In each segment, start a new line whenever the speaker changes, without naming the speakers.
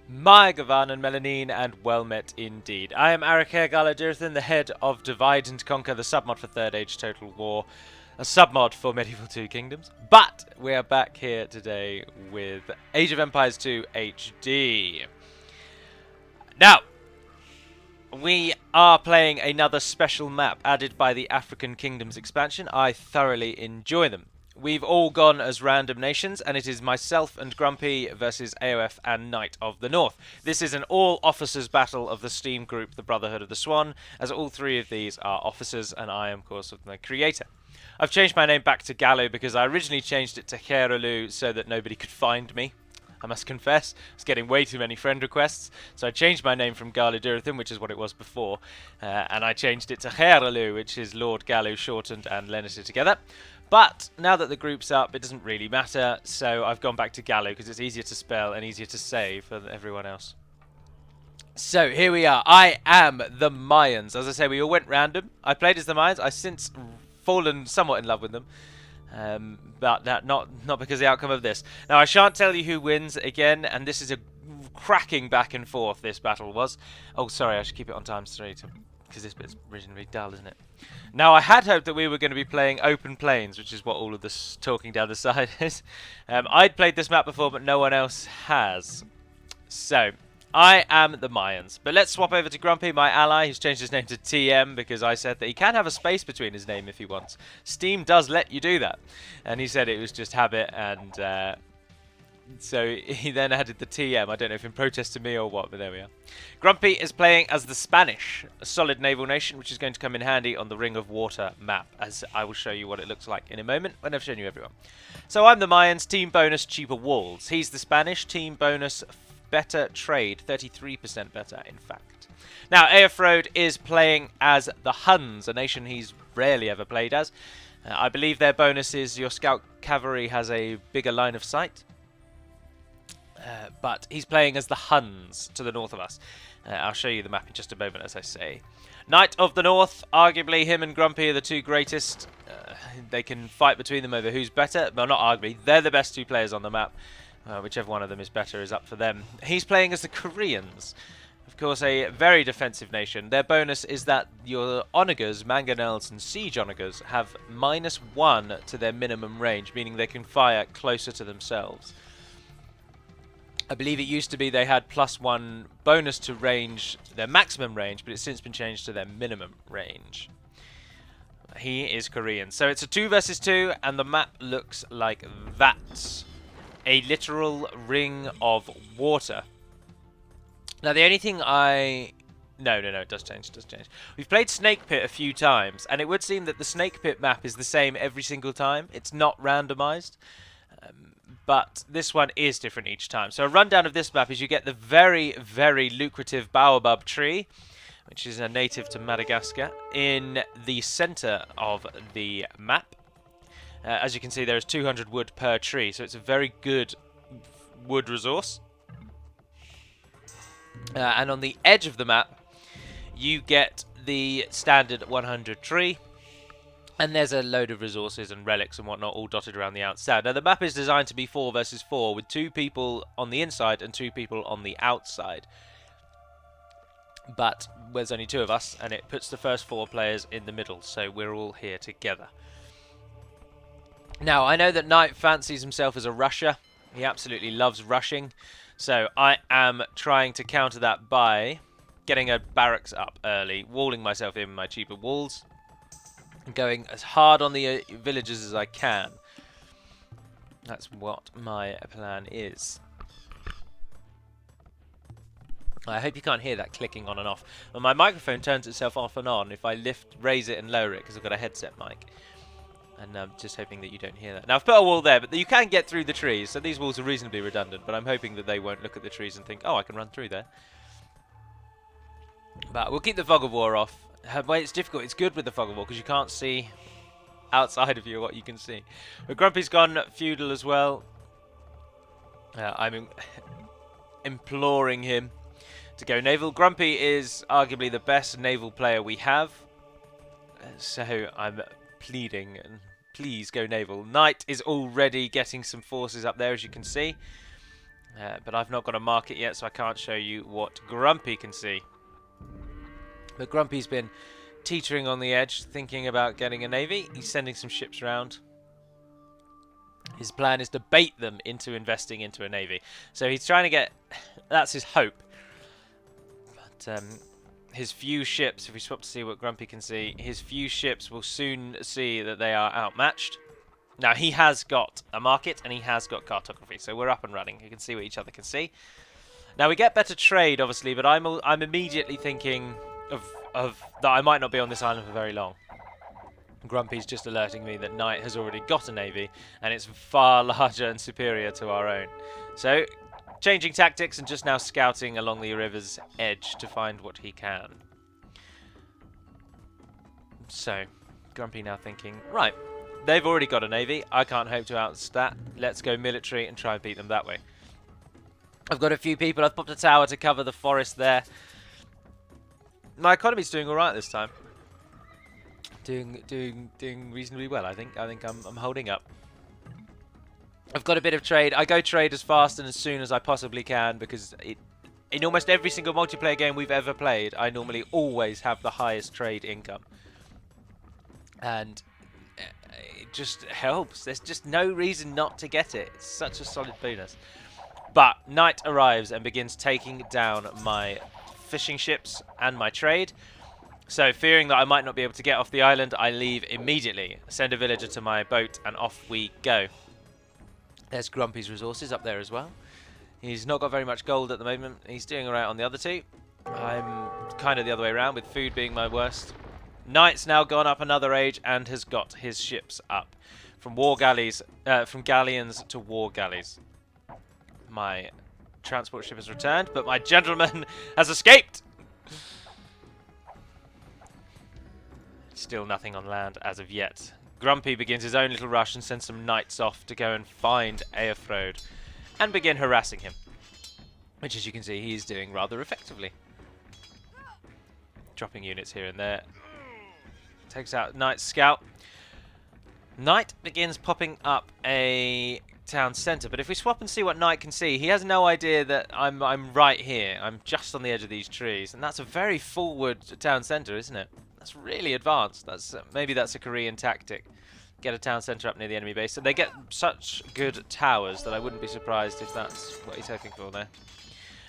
My Gavan and Melanine, and well met indeed. I am Arakir Galadirthan, the head of Divide and Conquer, the submod for Third Age Total War, a submod for Medieval Two Kingdoms. But we are back here today with Age of Empires 2 HD. Now, we are playing another special map added by the African Kingdoms expansion. I thoroughly enjoy them. We've all gone as random nations, and it is myself and Grumpy versus AOF and Knight of the North. This is an all-officers battle of the Steam group, the Brotherhood of the Swan, as all three of these are officers, and I am, of course, the creator. I've changed my name back to Gallo because I originally changed it to Heraloo so that nobody could find me. I must confess, I was getting way too many friend requests, so I changed my name from Galadirthan, which is what it was before, and I changed it to Heraloo, which is Lord Gallo shortened and lenited together. But now that the group's up, it doesn't really matter, so I've gone back to Gallo because it's easier to spell and easier to say for everyone else. So here we are. I am the Mayans. As I say, we all went random. I played as the Mayans. I've since fallen somewhat in love with them. But not because of the outcome of this. Now, I shan't tell you who wins again, and this is a cracking back and forth, this battle was. Oh, sorry, I should keep it on ×3, because this bit's reasonably dull, isn't it? Now, I had hoped that we were going to be playing open plains, which is what all of this talking down the side is. I'd played this map before, but no one else has. So, I am the Mayans. But let's swap over to Grumpy, my ally, who's changed his name to TM because I said that he can have a space between his name if he wants. Steam does let you do that. And he said it was just habit, and so he then added the TM. I don't know if in protest to me or what, but there we are. Grumpy is playing as the Spanish, a solid naval nation, which is going to come in handy on the Ring of Water map, as I will show you what it looks like in a moment when I've shown you everyone. So I'm the Mayans, team bonus, cheaper walls. He's the Spanish, team bonus, better trade, 33% better, in fact. Now, Aerofrode is playing as the Huns, a nation he's rarely ever played as. I believe their bonus is your scout cavalry has a bigger line of sight. But he's playing as the Huns to the north of us. I'll show you the map in just a moment, as I say. Knight of the North, arguably him and Grumpy are the two greatest. They can fight between them over who's better. Well, not arguably, they're the best two players on the map. Whichever one of them is better is up for them. He's playing as the Koreans. Of course, a very defensive nation. Their bonus is that your onagers, mangonels, and siege onagers have -1 to their minimum range, meaning they can fire closer to themselves. I believe it used to be they had +1 bonus to range, their maximum range, but it's since been changed to their minimum range. He is Korean. So it's a 2 versus 2, and the map looks like that. A literal ring of water. Now, the only thing No, it does change, We've played Snake Pit a few times, and it would seem that the Snake Pit map is the same every single time. It's not randomized, but this one is different each time. So a rundown of this map is you get the very, very lucrative baobab tree, which is a native to Madagascar, in the center of the map. As you can see, there is 200 wood per tree, so it's a very good wood resource. And on the edge of the map, you get the standard 100 tree, and there's a load of resources and relics and whatnot all dotted around the outside. Now, the map is designed to be 4 versus 4, with 2 people on the inside and 2 people on the outside. But there's only 2 of us, and it puts the first 4 players in the middle, so we're all here together. Now, I know that Knight fancies himself as a rusher. He absolutely loves rushing. So I am trying to counter that by getting a barracks up early, walling myself in my cheaper walls, and going as hard on the villages as I can. That's what my plan is. I hope you can't hear that clicking on and off. And my microphone turns itself off and on if I raise it and lower it, because I've got a headset mic. And I'm just hoping that you don't hear that. Now, I've put a wall there, but you can get through the trees, so these walls are reasonably redundant, but I'm hoping that they won't look at the trees and think, oh, I can run through there. But we'll keep the fog of war off. Well, it's difficult. It's good with the fog of war, because you can't see outside of you what you can see. But Grumpy's gone feudal as well. I'm imploring him to go naval. Grumpy is arguably the best naval player we have, so I'm pleading, and please go naval. Knight is already getting some forces up there, as you can see. But I've not got a market yet, so I can't show you what Grumpy can see. But Grumpy's been teetering on the edge, thinking about getting a navy. He's sending some ships around. His plan is to bait them into investing into a navy. So he's trying to get... That's his hope. But his few ships, if we swap to see what Grumpy can see, his few ships will soon see that they are outmatched. Now, he has got a market and he has got cartography, so we're up and running. You can see what each other can see. Now, we get better trade, obviously, but I'm immediately thinking of that I might not be on this island for very long. Grumpy's just alerting me that Knight has already got a navy, and it's far larger and superior to our own. So, changing tactics and just now scouting along the river's edge to find what he can. So, Grumpy now thinking, right, they've already got a navy. I can't hope to outstat. Let's go military and try and beat them that way. I've got a few people. I've popped a tower to cover the forest there. My economy's doing all right this time. Doing reasonably well. I think I'm holding up. I've got a bit of trade. I go trade as fast and as soon as I possibly can because in almost every single multiplayer game we've ever played, I normally always have the highest trade income. And it just helps. There's just no reason not to get it. It's such a solid bonus. But Knight arrives and begins taking down my fishing ships and my trade. So, fearing that I might not be able to get off the island, I leave immediately. Send a villager to my boat, and off we go. There's Grumpy's resources up there as well. He's not got very much gold at the moment. He's doing alright on the other two. I'm kind of the other way around, with food being my worst. Knight's now gone up another age and has got his ships up. From from galleons to war galleys. My transport ship has returned, but my gentleman has escaped! Still nothing on land as of yet. Grumpy begins his own little rush and sends some knights off to go and find Aelfrode and begin harassing him. Which, as you can see, he is doing rather effectively. Dropping units here and there. Takes out Knight's scout. Knight begins popping up a town centre, but if we swap and see what Knight can see, he has no idea that I'm right here. I'm just on the edge of these trees, and that's a very forward town centre, isn't it? That's really advanced. That's maybe that's a Korean tactic. Get a town centre up near the enemy base. And they get such good towers that I wouldn't be surprised if that's what he's hoping for there.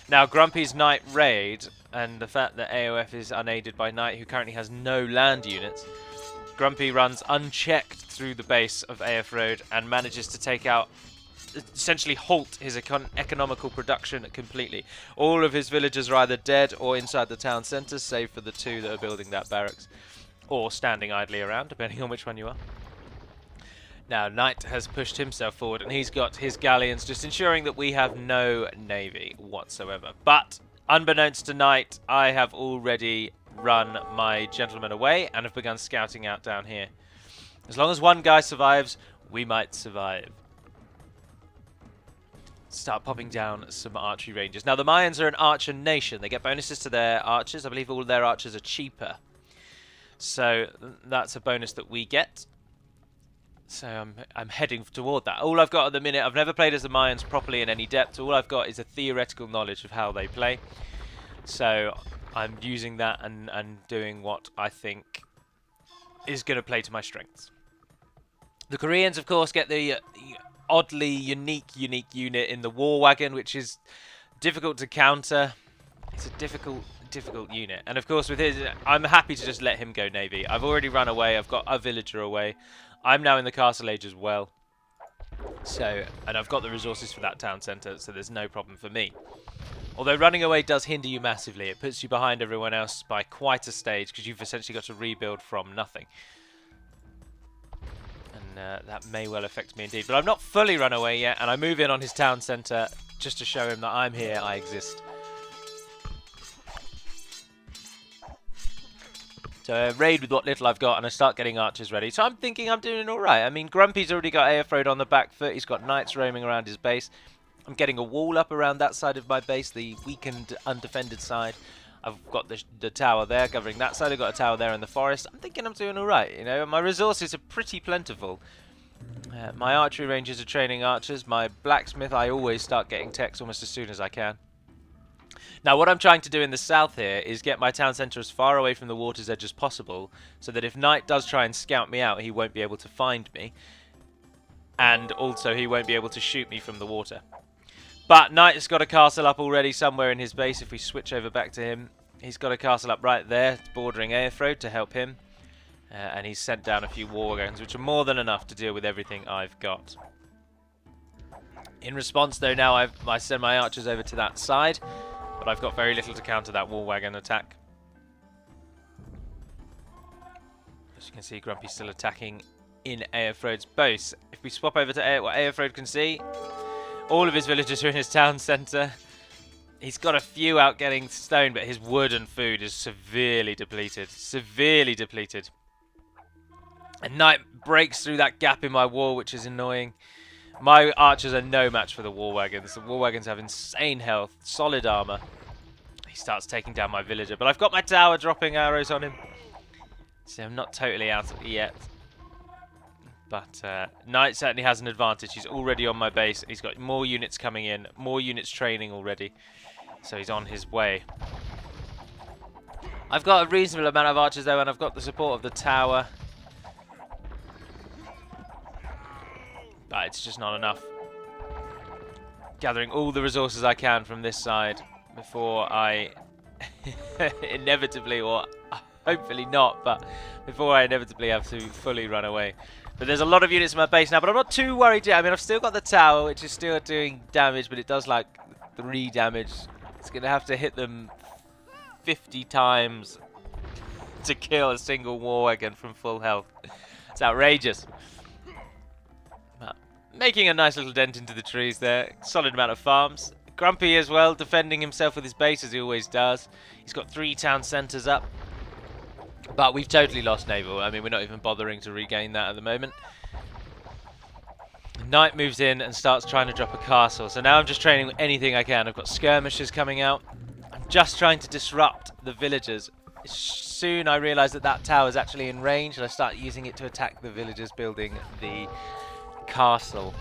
Now, Grumpy's Knight raid, and the fact that AOF is unaided by Knight, who currently has no land units. Grumpy runs unchecked through the base of Aelfrode and manages to take out, essentially halt his economical production completely. All of his villagers are either dead or inside the town centre, save for the two that are building that barracks. Or standing idly around, depending on which one you are. Now, Knight has pushed himself forward, and he's got his galleons, just ensuring that we have no navy whatsoever. But, unbeknownst to Knight, I have already run my gentleman away, and have begun scouting out down here. As long as one guy survives, we might survive. Start popping down some archery ranges. Now, the Mayans are an archer nation. They get bonuses to their archers. I believe all their archers are cheaper. So, that's a bonus that we get. So, I'm heading toward that. All I've got at the minute, I've never played as the Mayans properly in any depth. All I've got is a theoretical knowledge of how they play. So, I'm using that and doing what I think is going to play to my strengths. The Koreans, of course, get the oddly unique unit in the War Wagon, which is difficult to counter. It's a difficult unit. And of course, with his, I'm happy to just let him go Navy. I've already run away. I've got a villager away. I'm now in the Castle Age as well. So, and I've got the resources for that town centre, so there's no problem for me. Although running away does hinder you massively. It puts you behind everyone else by quite a stage, because you've essentially got to rebuild from nothing. And that may well affect me indeed. But I'm not fully run away yet, and I move in on his town centre just to show him that I'm here, I exist. So I raid with what little I've got, and I start getting archers ready. So I'm thinking I'm doing alright. I mean, Grumpy's already got Aelfrode on the back foot. He's got knights roaming around his base. I'm getting a wall up around that side of my base, the weakened, undefended side. I've got the tower there covering that side. I've got a tower there in the forest. I'm thinking I'm doing alright, you know. My resources are pretty plentiful. My archery rangers are training archers. My blacksmith, I always start getting techs almost as soon as I can. Now, what I'm trying to do in the south here is get my town centre as far away from the water's edge as possible, so that if Knight does try and scout me out, he won't be able to find me. And also, he won't be able to shoot me from the water. But Knight has got a castle up already somewhere in his base. If we switch over back to him, he's got a castle up right there, bordering Aerfrode to help him. And he's sent down a few war wagons, which are more than enough to deal with everything I've got. In response, though, now I send my archers over to that side, but I've got very little to counter that war wagon attack. As you can see, Grumpy's still attacking in Aerfrode's base. If we swap over to what Aerfrode can see, all of his villagers are in his town centre. He's got a few out getting stone, but his wood and food is severely depleted. Severely depleted. And Knight breaks through that gap in my wall, which is annoying. My archers are no match for the war wagons. The war wagons have insane health, solid armour. He starts taking down my villager, but I've got my tower dropping arrows on him. So I'm not totally out yet. But Knight certainly has an advantage. He's already on my base. He's got more units coming in, more units training already. So he's on his way. I've got a reasonable amount of archers though, and I've got the support of the tower. But it's just not enough. Gathering all the resources I can from this side before I inevitably, or hopefully not, but before I inevitably have to fully run away. But there's a lot of units in my base now, but I'm not too worried yet. I mean, I've still got the tower, which is still doing damage, but it does like 3 damage. It's going to have to hit them 50 times to kill a single war wagon from full health. It's outrageous. But making a nice little dent into the trees there. Solid amount of farms. Grumpy as well, defending himself with his base as he always does. He's got 3 town centres up. But we've totally lost Naval. I mean, we're not even bothering to regain that at the moment. Knight moves in and starts trying to drop a castle. So now I'm just training anything I can. I've got skirmishers coming out. I'm just trying to disrupt the villagers. Soon I realise that that tower is actually in range, and I start using it to attack the villagers building the castle.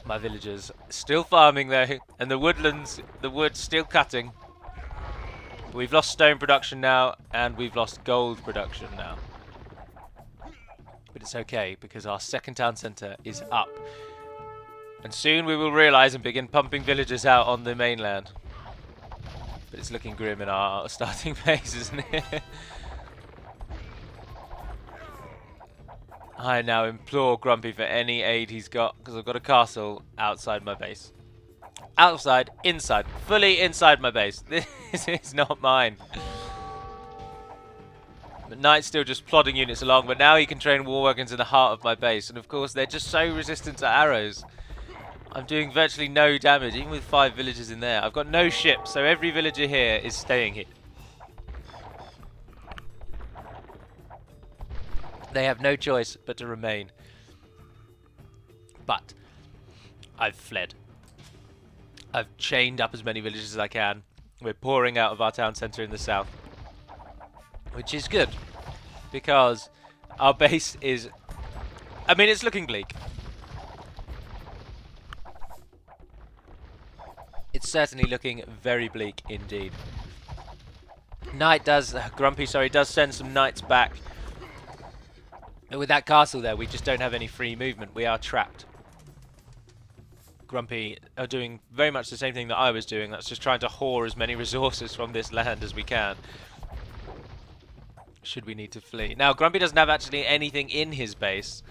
My villagers still farming though, and the woodlands, the wood still cutting. We've lost stone production now, and we've lost gold production now. But it's okay, because our second town centre is up. And soon we will realise and begin pumping villagers out on the mainland. But it's looking grim in our starting base, isn't it? I now implore Grumpy for any aid he's got, because I've got a castle outside my base. Outside, inside, fully inside my base. This is not mine. But Knight's still just plodding units along, but now he can train war wagons in the heart of my base. And of course, they're just so resistant to arrows. I'm doing virtually no damage, even with 5 villagers in there. I've got no ships, so every villager here is staying here. They have no choice but to remain. But I've fled. I've chained up as many villages as I can. We're pouring out of our town centre in the south. Which is good. Because our base is... I mean, it's looking bleak. It's certainly looking very bleak indeed. Grumpy does send some knights back. But with that castle there, we just don't have any free movement. We are trapped. Grumpy are doing very much the same thing that I was doing. That's just trying to whore as many resources from this land as we can. Should we need to flee. Now, Grumpy doesn't have actually anything in his base.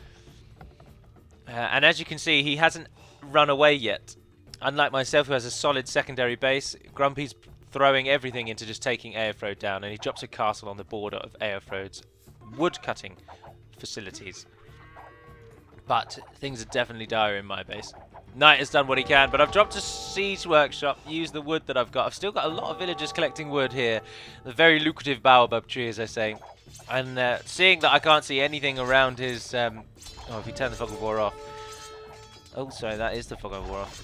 And as you can see, he hasn't run away yet. Unlike myself, who has a solid secondary base, Grumpy's throwing everything into just taking Aerfrode down. And he drops a castle on the border of Aerfrode's wood-cutting facilities. But things are definitely dire in my base. Knight has done what he can, but I've dropped a siege workshop, used the wood that I've got. I've still got a lot of villagers collecting wood here. The very lucrative baobab tree, as I say. And seeing that I can't see anything around his... oh, if you turn the fog of war off. Oh, sorry, that is the fog of war off.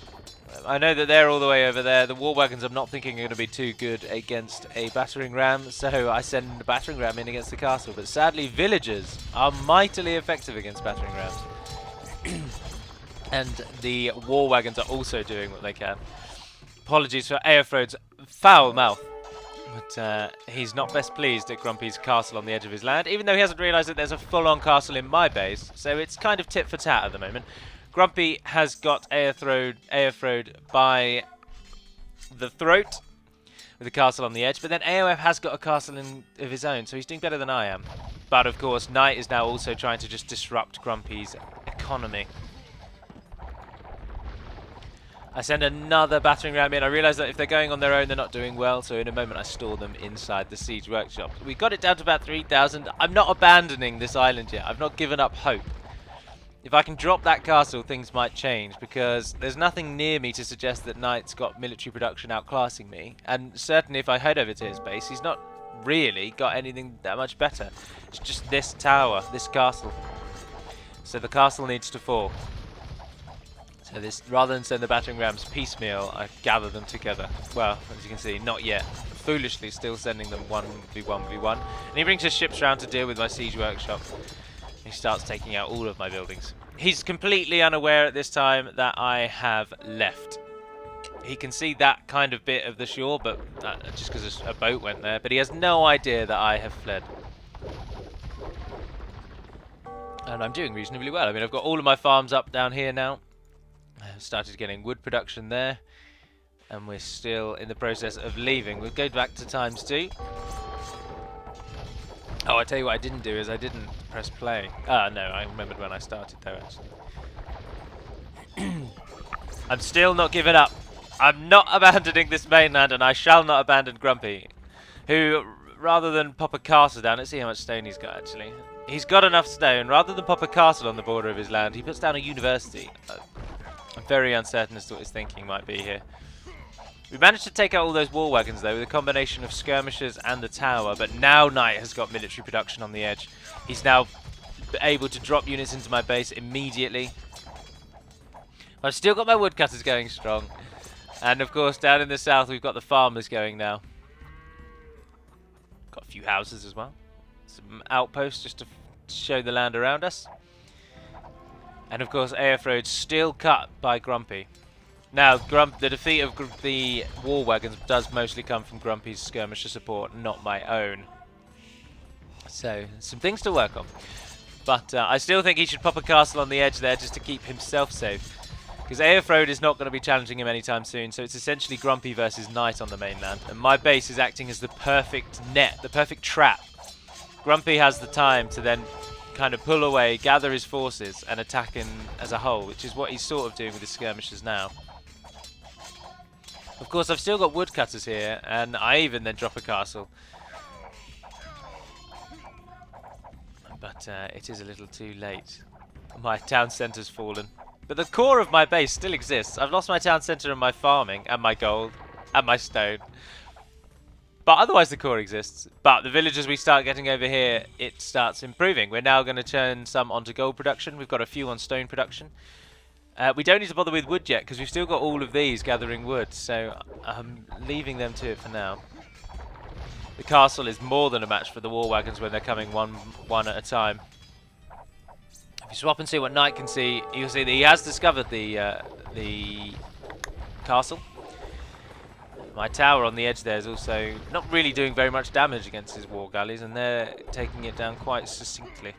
I know that they're all the way over there. The war wagons I'm not thinking are going to be too good against a battering ram, so I send the battering ram in against the castle. But sadly, villagers are mightily effective against battering rams. And the war wagons are also doing what they can. Apologies for Aerfrod's foul mouth. But he's not best pleased at Grumpy's castle on the edge of his land, even though he hasn't realised that there's a full-on castle in my base, so it's kind of tit for tat at the moment. Grumpy has got Aerfrod by the throat with a castle on the edge, but then AOF has got a castle of his own, so he's doing better than I am. But of course, Knight is now also trying to just disrupt Grumpy's economy. I send another battering ram in. I realise that if they're going on their own, they're not doing well, so in a moment I store them inside the siege workshop. We got it down to about 3,000. I'm not abandoning this island yet. I've not given up hope. If I can drop that castle, things might change, because there's nothing near me to suggest that Knight's got military production outclassing me. And certainly if I head over to his base, he's not really got anything that much better. It's just this tower, this castle. So the castle needs to fall. So this, rather than send the battering rams piecemeal, I gather them together. Well, as you can see, not yet. Foolishly still sending them 1v1v1. And he brings his ships round to deal with my siege workshop. He starts taking out all of my buildings. He's completely unaware at this time that I have left. He can see that kind of bit of the shore, but just because a boat went there. But he has no idea that I have fled. And I'm doing reasonably well. I mean, I've got all of my farms up down here now. I've started getting wood production there. And we're still in the process of leaving. We'll go back to ×2. Oh, I tell you what I didn't do is I didn't press play. No, I remembered when I started though, actually. I'm still not giving up. I'm not abandoning this mainland, and I shall not abandon Grumpy, who, rather than pop a castle down, let's see how much stone he's got actually. He's got enough stone. Rather than pop a castle on the border of his land, he puts down a university. I'm very uncertain as to what his thinking might be here. We managed to take out all those war wagons though with a combination of skirmishers and the tower, but now Knight has got military production on the edge. He's now able to drop units into my base immediately. I've still got my woodcutters going strong. And of course down in the south we've got the farmers going now. Got a few houses as well. Some outposts just to show the land around us. And of course Aerfrod's still cut by Grumpy. Now, the defeat of the war wagons does mostly come from Grumpy's skirmisher support, not my own. So, some things to work on. But I still think he should pop a castle on the edge there just to keep himself safe. Because Aerfrod is not going to be challenging him anytime soon, so it's essentially Grumpy versus Knight on the mainland. And my base is acting as the perfect net, the perfect trap. Grumpy has the time to then kind of pull away, gather his forces, and attack him as a whole, which is what he's sort of doing with his skirmishers now. Of course, I've still got woodcutters here, and I even then drop a castle. But it is a little too late. My town centre's fallen. But the core of my base still exists. I've lost my town centre and my farming, and my gold, and my stone. But otherwise the core exists. But the villagers we start getting over here, it starts improving. We're now going to turn some onto gold production. We've got a few on stone production. We don't need to bother with wood yet, because we've still got all of these gathering wood, so I'm leaving them to it for now. The castle is more than a match for the war wagons when they're coming one at a time. If you swap and see what Knight can see, you'll see that he has discovered the castle. My tower on the edge there is also not really doing very much damage against his war galleys, and they're taking it down quite sufficiently.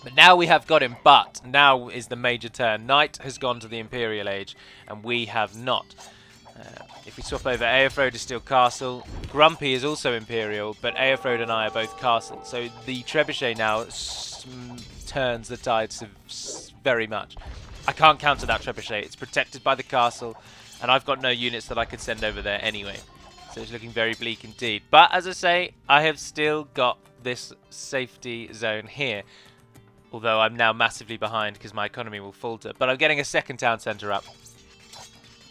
But now we have got him, but now is the major turn. Knight has gone to the Imperial age, and we have not. If we swap over, Aerfrod is still castle. Grumpy is also Imperial, but Aerfrod and I are both castle. So the trebuchet now turns the tides very much. I can't counter that trebuchet. It's protected by the castle, and I've got no units that I could send over there anyway. So it's looking very bleak indeed. But as I say, I have still got this safety zone here. Although I'm now massively behind because my economy will falter. But I'm getting a second town centre up.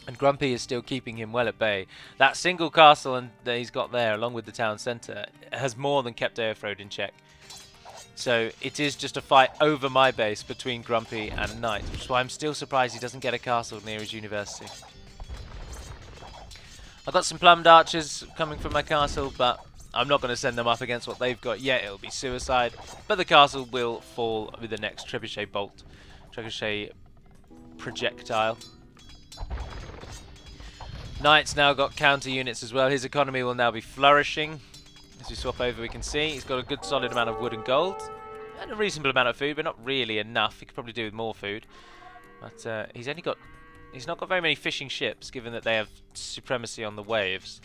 And Grumpy is still keeping him well at bay. That single castle that he's got there, along with the town centre, has more than kept Aerfrod in check. So it is just a fight over my base between Grumpy and Knight, which is why I'm still surprised he doesn't get a castle near his university. I've got some plumbed archers coming from my castle, but I'm not going to send them up against what they've got yet. It'll be suicide. But the castle will fall with the next trebuchet bolt. Trebuchet projectile. Knight's now got counter units as well. His economy will now be flourishing. As we swap over, we can see he's got a good solid amount of wood and gold. And a reasonable amount of food, but not really enough. He could probably do with more food. But he's not got very many fishing ships, given that they have supremacy on the waves.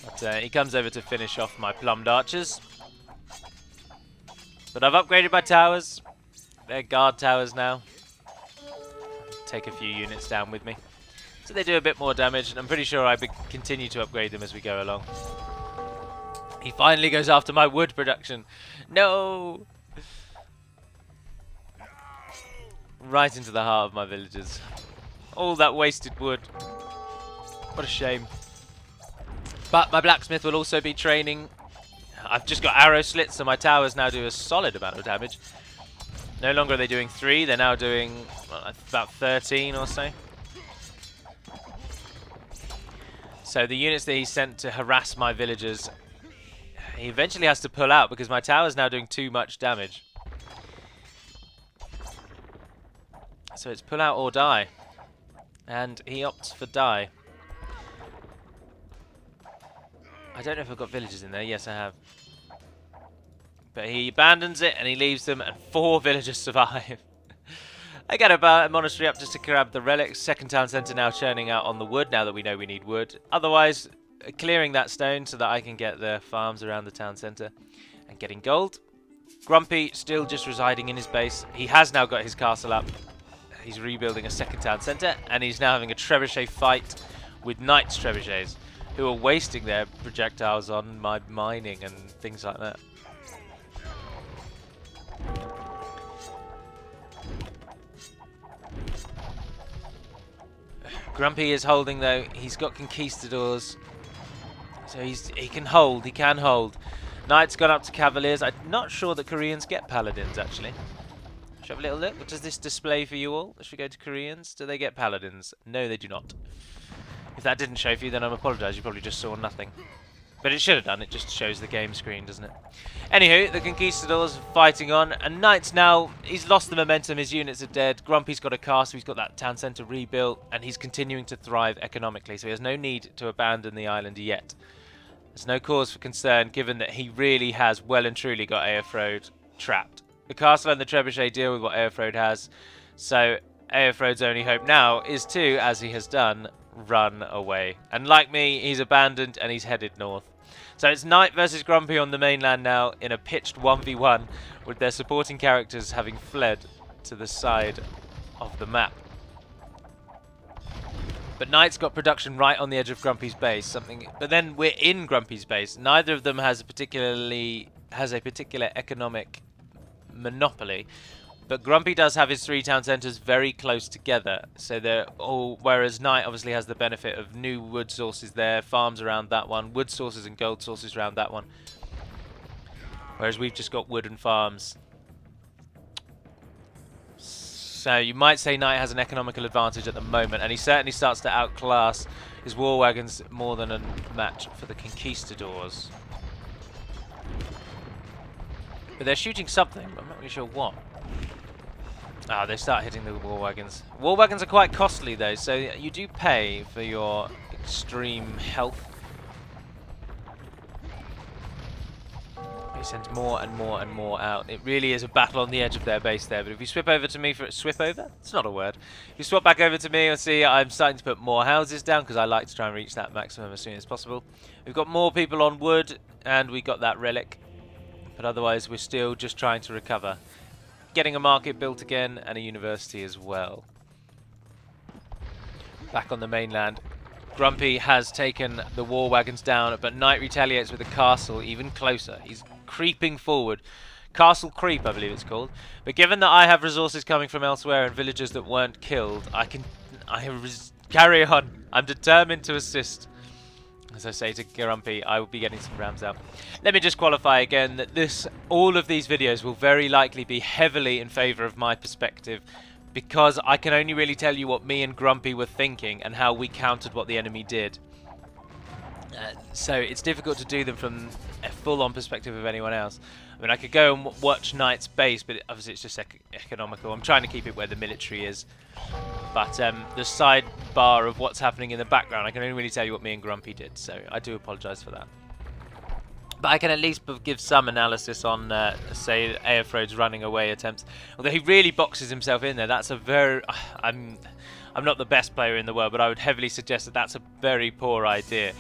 But he comes over to finish off my plumbed archers. But I've upgraded my towers. They're guard towers now. Take a few units down with me. So they do a bit more damage, and I'm pretty sure I continue to upgrade them as we go along. He finally goes after my wood production. No! Right into the heart of my villagers. All that wasted wood. What a shame. But my blacksmith will also be training. I've just got arrow slits, so my towers now do a solid amount of damage. No longer are they doing 3, they're now doing about 13 or so. So the units that he sent to harass my villagers, he eventually has to pull out because my tower's now doing too much damage. So it's pull out or die. And he opts for die. I don't know if I've got villagers in there. Yes, I have. But he abandons it and he leaves them, and 4 villagers survive. I get a monastery up just to grab the relics. Second town centre now churning out on the wood now that we know we need wood. Otherwise, clearing that stone so that I can get the farms around the town centre and getting gold. Grumpy still just residing in his base. He has now got his castle up. He's rebuilding a second town centre, and he's now having a trebuchet fight with Knight's trebuchets, who are wasting their projectiles on my mining and things like that. Grumpy is holding though. He's got conquistadors, so he can hold. He can hold. Knight's gone up to cavaliers. I'm not sure that Koreans get paladins actually. Should have a little look. What does this display for you all? Should we go to Koreans? Do they get paladins? No, they do not. If that didn't show for you, then I apologise. You probably just saw nothing. But it should have done. It just shows the game screen, doesn't it? Anywho, the conquistadors are fighting on, and Knight's now, he's lost the momentum. His units are dead. Grumpy's got a castle. He's got that town centre rebuilt, and he's continuing to thrive economically. So he has no need to abandon the island yet. There's no cause for concern, given that he really has well and truly got Aerfrode trapped. The castle and the trebuchet deal with what Aerfrode has, so Aerfrode's only hope now is to, as he has done, run away. And like me, he's abandoned and he's headed north. So it's Knight versus Grumpy on the mainland now in a pitched 1v1 with their supporting characters having fled to the side of the map. But Knight's got production right on the edge of Grumpy's base, but then we're in Grumpy's base. Neither of them has a particular economic monopoly. But Grumpy does have his 3 town centres very close together, so they're all. Whereas Knight obviously has the benefit of new wood sources there, farms around that one, wood sources and gold sources around that one. Whereas we've just got wood and farms. So you might say Knight has an economical advantage at the moment, and he certainly starts to outclass his war wagons more than a match for the conquistadors. But they're shooting something, but I'm not really sure what. Ah, they start hitting the war wagons. War wagons are quite costly though, so you do pay for your extreme health. He sends more and more and more out. It really is a battle on the edge of their base there. But if you swip over to me for swip over, it's not a word. If you swap back over to me, you'll see I'm starting to put more houses down because I like to try and reach that maximum as soon as possible. We've got more people on wood, and we got that relic. But otherwise, we're still just trying to recover. Getting a market built again, and a university as well. Back on the mainland, Grumpy has taken the war wagons down, but Knight retaliates with a castle even closer. He's creeping forward. Castle creep, I believe it's called. But given that I have resources coming from elsewhere and villagers that weren't killed, I carry on. I'm determined to assist. As I say to Grumpy, I will be getting some rams out. Let me just qualify again that all of these videos will very likely be heavily in favour of my perspective, because I can only really tell you what me and Grumpy were thinking and how we countered what the enemy did. So it's difficult to do them from a full-on perspective of anyone else. I mean, I could go and watch Knight's base, but obviously it's just economical. I'm trying to keep it where the military is. But the sidebar of what's happening in the background, I can only really tell you what me and Grumpy did, so I do apologise for that. But I can at least give some analysis on, say, Aerfrode's running away attempts. Although he really boxes himself in there. That's a very... I'm not the best player in the world, but I would heavily suggest that that's a very poor idea.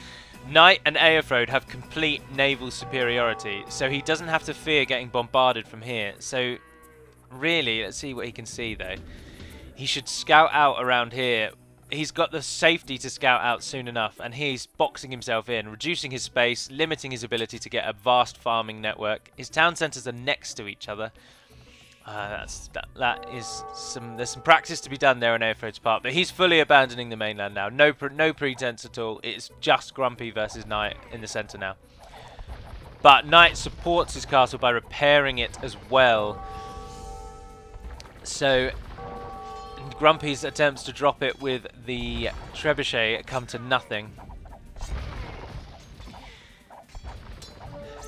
Knight and Aerfrode have complete naval superiority, so he doesn't have to fear getting bombarded from here. So, really, let's see what he can see, though. He should scout out around here. He's got the safety to scout out soon enough, and he's boxing himself in, reducing his space, limiting his ability to get a vast farming network. His town centres are next to each other. There's some practice to be done there on Aerfrode's part, but he's fully abandoning the mainland now. No pretense at all. It's just Grumpy versus Knight in the centre now. But Knight supports his castle by repairing it as well. So Grumpy's attempts to drop it with the trebuchet come to nothing.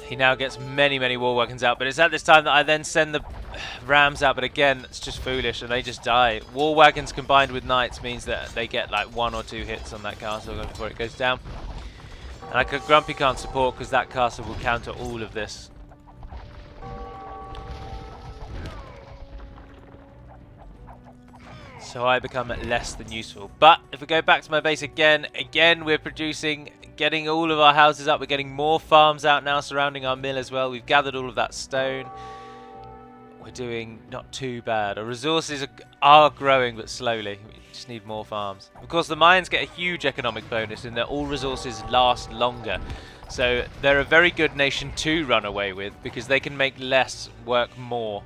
He now gets many war wagons out, but it's at this time that I then send the rams out, but again, it's just foolish, and they just die. War wagons combined with knights means that they get like 1 or 2 hits on that castle before it goes down. And Grumpy can't support because that castle will counter all of this. So I become less than useful. But if we go back to my base again we're producing, getting all of our houses up. We're getting more farms out now surrounding our mill as well. We've gathered all of that stone. We're doing not too bad. Our resources are growing, but slowly. We just need more farms. Of course, the Mayans get a huge economic bonus in that all resources last longer. So they're a very good nation to run away with because they can make less work more.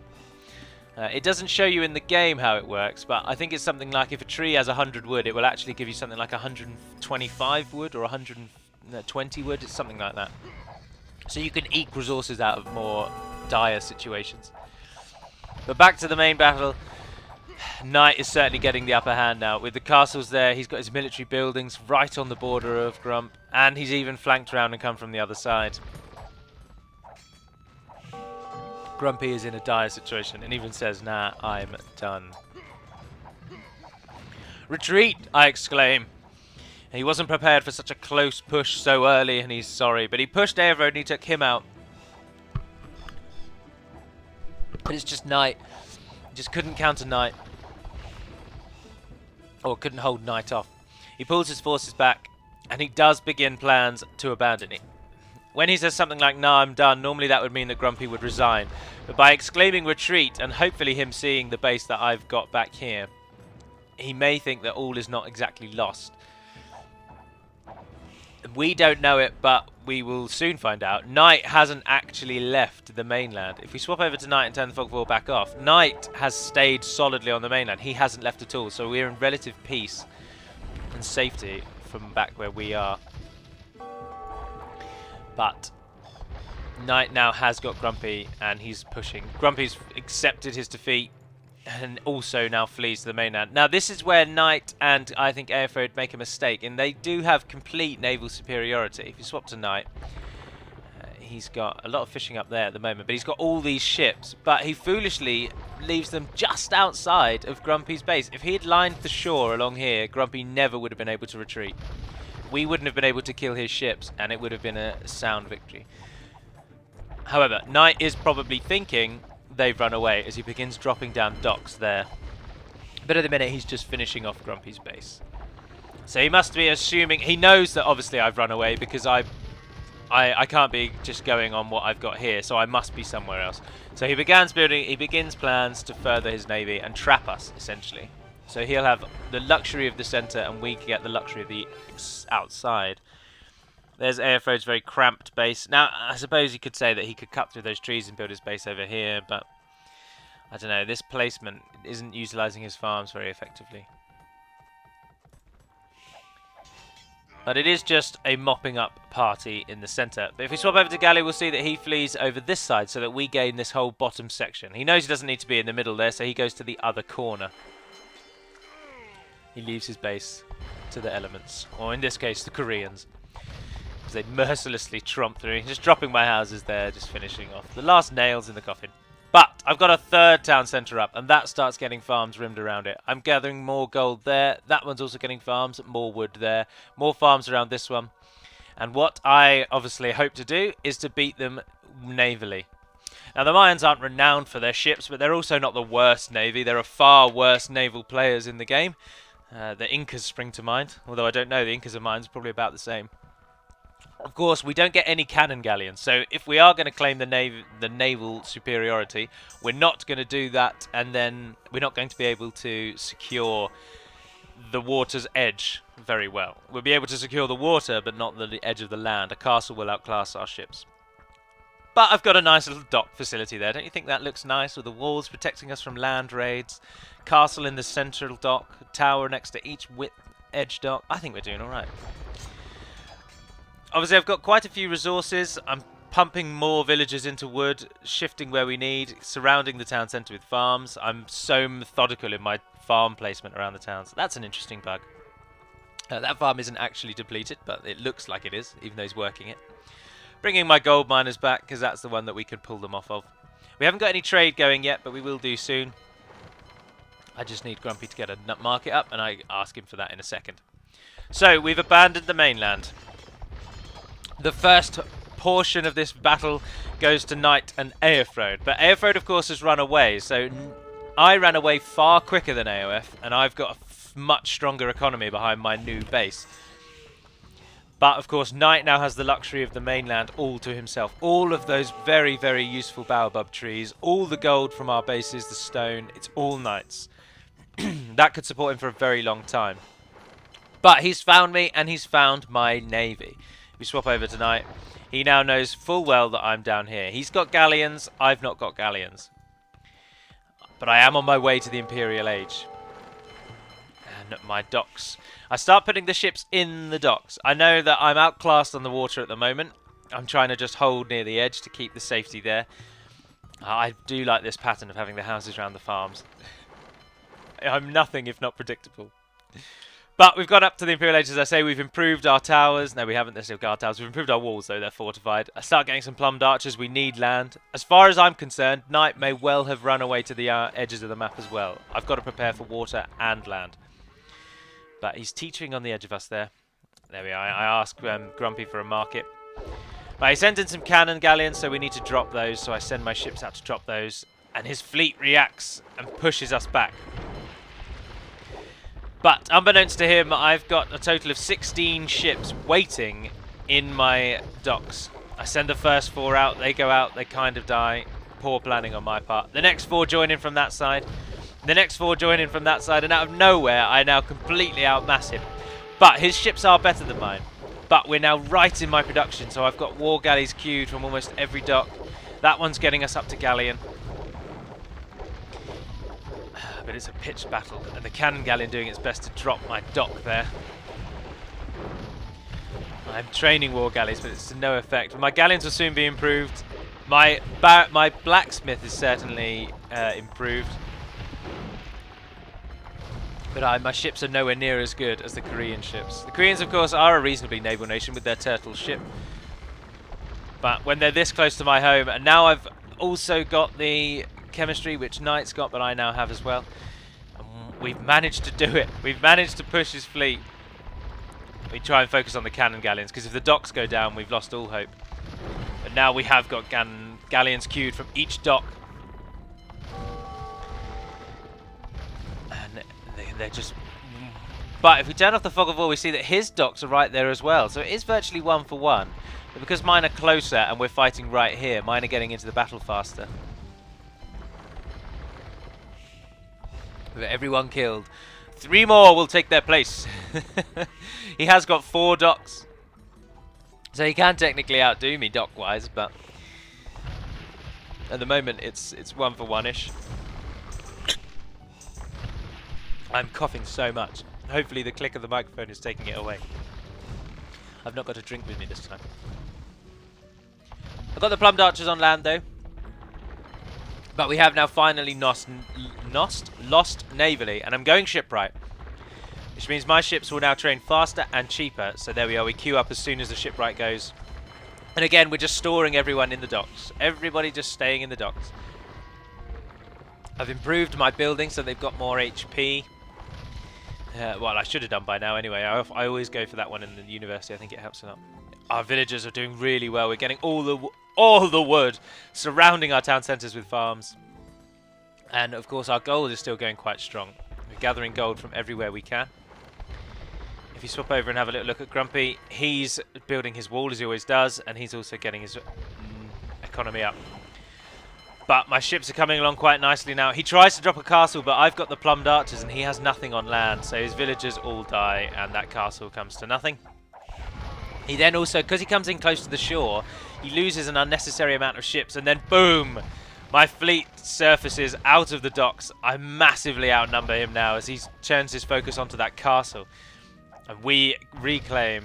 It doesn't show you in the game how it works, but I think it's something like if a tree has 100 wood, it will actually give you something like 125 wood or 120 wood. It's something like that. So you can eke resources out of more dire situations. But back to the main battle. Knight is certainly getting the upper hand now. With the castles there, he's got his military buildings right on the border of Grump, and he's even flanked around and come from the other side. Grumpy is in a dire situation and even says, "Nah, I'm done." "Retreat!" I exclaim. He wasn't prepared for such a close push so early, and he's sorry, but he pushed Aerfrode and he took him out. But it's just Knight. He just couldn't counter Knight. Or couldn't hold Knight off. He pulls his forces back, and he does begin plans to abandon it. When he says something like, "Nah, I'm done," normally that would mean that Grumpy would resign. But by exclaiming retreat, and hopefully him seeing the base that I've got back here, he may think that all is not exactly lost. We don't know it, but we will soon find out. Knight hasn't actually left the mainland. If we swap over to Knight and turn the fog wall back off, Knight has stayed solidly on the mainland. He hasn't left at all, so we're in relative peace and safety from back where we are. But Knight now has got Grumpy, and he's pushing. Grumpy's accepted his defeat, and also now flees to the mainland. Now this is where Knight and I think Aerfrode make a mistake, and they do have complete naval superiority. If you swap to Knight, he's got a lot of fishing up there at the moment, but he's got all these ships, but he foolishly leaves them just outside of Grumpy's base. If he had lined the shore along here, Grumpy never would have been able to retreat. We wouldn't have been able to kill his ships, and it would have been a sound victory. However, Knight is probably thinking they've run away as he begins dropping down docks there. But at the minute, he's just finishing off Grumpy's base. So he must be assuming... He knows that obviously I've run away because I can't be just going on what I've got here, so I must be somewhere else. So he begins plans to further his navy and trap us, essentially. So he'll have the luxury of the centre, and we get the luxury of the outside. There's Aerfrode's very cramped base. Now, I suppose you could say that he could cut through those trees and build his base over here, but I don't know. This placement isn't utilising his farms very effectively. But it is just a mopping up party in the centre. But if we swap over to Galley, we'll see that he flees over this side so that we gain this whole bottom section. He knows he doesn't need to be in the middle there, so he goes to the other corner. He leaves his base to the elements, or in this case, the Koreans. Because they mercilessly tromp through. Just dropping my houses there, just finishing off the last nails in the coffin. But I've got a third town centre up, and that starts getting farms rimmed around it. I'm gathering more gold there. That one's also getting farms, more wood there. More farms around this one. And what I obviously hope to do is to beat them navally. Now, the Mayans aren't renowned for their ships, but they're also not the worst navy. There are far worse naval players in the game. The Incas spring to mind, although I don't know, the Incas and Mayans are probably about the same. Of course, we don't get any cannon galleons, so if we are going to claim the naval superiority, we're not going to do that, and then we're not going to be able to secure the water's edge very well. We'll be able to secure the water, but not the edge of the land. A castle will outclass our ships. But I've got a nice little dock facility there. Don't you think that looks nice, with the walls protecting us from land raids, castle in the central dock, tower next to each edge dock? I think we're doing all right. Obviously, I've got quite a few resources. I'm pumping more villagers into wood, shifting where we need, surrounding the town centre with farms. I'm so methodical in my farm placement around the towns. That's an interesting bug. That farm isn't actually depleted, but it looks like it is, even though he's working it. Bringing my gold miners back, because that's the one that we can pull them off of. We haven't got any trade going yet, but we will do soon. I just need Grumpy to get a nut market up, and I ask him for that in a second. So, we've abandoned the mainland. The first portion of this battle goes to Knight and Aelfrode, but Aelfrode, of course, has run away, so I ran away far quicker than AOF, and I've got a much stronger economy behind my new base. But, of course, Knight now has the luxury of the mainland all to himself. All of those very, very useful baobab trees, all the gold from our bases, the stone, it's all Knight's. That could support him for a very long time. But he's found me, and he's found my navy. If we swap over to Knight, he now knows full well that I'm down here. He's got galleons, I've not got galleons. But I am on my way to the Imperial Age. And my docks. I start putting the ships in the docks. I know that I'm outclassed on the water at the moment. I'm trying to just hold near the edge to keep the safety there. I do like this pattern of having the houses around the farms. I'm nothing if not predictable. But we've got up to the Imperial Age, as I say. We've improved our towers. No, we haven't necessarily guard towers. We've improved our walls, though. They're fortified. I start getting some plumbed archers. We need land. As far as I'm concerned, Knight may well have run away to the edges of the map as well. I've got to prepare for water and land. But he's teetering on the edge of us there. There we are. I ask Grumpy for a market. But he sent in some cannon galleons, so we need to drop those. So I send my ships out to drop those. And his fleet reacts and pushes us back. But unbeknownst to him, I've got a total of 16 ships waiting in my docks. I send the first 4 out. They go out. They kind of die. Poor planning on my part. The next 4 join in from that side. The next 4 join in from that side. And out of nowhere, I now completely outmass him. But his ships are better than mine. But we're now right in my production. So I've got war galleys queued from almost every dock. That one's getting us up to galleon. But it's a pitched battle, and the cannon galleon doing its best to drop my dock there. I'm training war galleys, but it's to no effect. My galleons will soon be improved. My blacksmith is certainly improved. But my ships are nowhere near as good as the Korean ships. The Koreans, of course, are a reasonably naval nation with their turtle ship. But when they're this close to my home, and now I've also got the chemistry, which Knight's got, but I now have as well. And we've managed to do it. We've managed to push his fleet. We try and focus on the cannon galleons, because if the docks go down, we've lost all hope. But now we have got galleons queued from each dock. And they're just... But if we turn off the fog of war, we see that his docks are right there as well. So it is virtually 1 for 1. But because mine are closer and we're fighting right here, mine are getting into the battle faster. With everyone killed. 3 more will take their place. He has got 4 docks. So he can technically outdo me dock-wise, but at the moment it's 1 for 1-ish. I'm coughing so much. Hopefully the click of the microphone is taking it away. I've not got a drink with me this time. I've got the plumbed archers on land though. But we have now finally lost navally, and I'm going shipwright. Which means my ships will now train faster and cheaper. So there we are, we queue up as soon as the shipwright goes. And again, we're just storing everyone in the docks. Everybody just staying in the docks. I've improved my building so they've got more HP. Well, I should have done by now anyway. I always go for that one in the university. I think it helps a lot. Our villagers are doing really well. We're getting all the wood surrounding our town centres with farms. And of course our gold is still going quite strong. We're gathering gold from everywhere we can. If you swap over and have a little look at Grumpy, he's building his wall as he always does, and he's also getting his economy up. But my ships are coming along quite nicely now. He tries to drop a castle, but I've got the plumbed archers and he has nothing on land, so his villagers all die and that castle comes to nothing. He then also, because he comes in close to the shore, he loses an unnecessary amount of ships, and then boom! My fleet surfaces out of the docks. I massively outnumber him now as he turns his focus onto that castle. And we reclaim...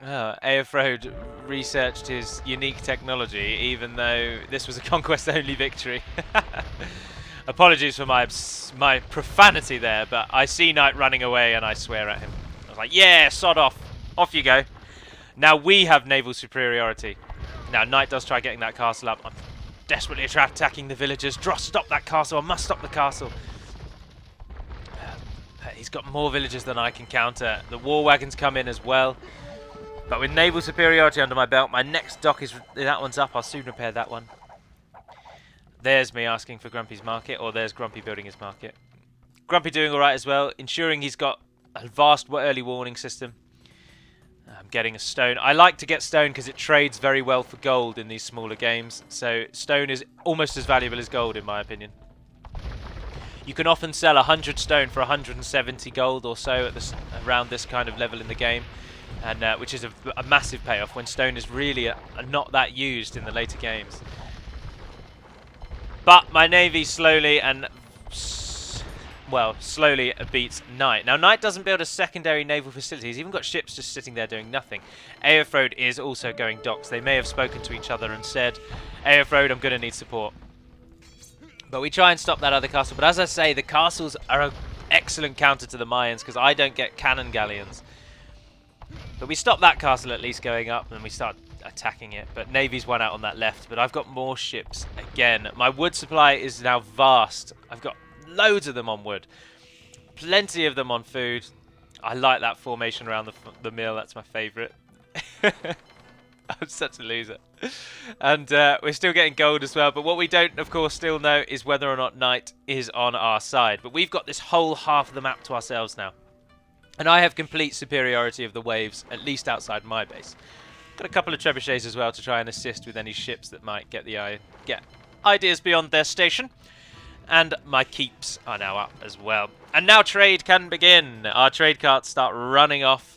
Aelfrode researched his unique technology, even though this was a conquest-only victory. Apologies for my profanity there, but I see Knight running away and I swear at him. I was like, yeah, sod off. Off you go. Now we have naval superiority. Now Knight does try getting that castle up. I'm desperately attacking the villagers. Dross, stop that castle. I must stop the castle. He's got more villagers than I can counter. The war wagons come in as well. But with naval superiority under my belt, my next dock is... that one's up. I'll soon repair that one. There's me asking for Grumpy's market, or there's Grumpy building his market. Grumpy doing alright as well, ensuring he's got a vast early warning system. I'm getting a stone. I like to get stone because it trades very well for gold in these smaller games. So stone is almost as valuable as gold in my opinion. You can often sell 100 stone for 170 gold or so at this, around this kind of level in the game. And which is a massive payoff when stone is really not that used in the later games. But my navy slowly beats Knight. Now Knight doesn't build a secondary naval facility. He's even got ships just sitting there doing nothing. Aelfrode is also going docks. They may have spoken to each other and said, Aelfrode, I'm going to need support. But we try and stop that other castle. But as I say, the castles are an excellent counter to the Mayans because I don't get cannon galleons. But we stop that castle at least going up and we start attacking it. But Navy's won out on that left. But I've got more ships again. My wood supply is now vast. I've got loads of them on wood. Plenty of them on food. I like that formation around the mill. That's my favourite. I'm such a loser. And we're still getting gold as well. But what we don't, of course, still know is whether or not Knight is on our side. But we've got this whole half of the map to ourselves now. And I have complete superiority of the waves, at least outside my base. Got a couple of trebuchets as well to try and assist with any ships that might get ideas beyond their station. And my keeps are now up as well. And now trade can begin. Our trade carts start running off.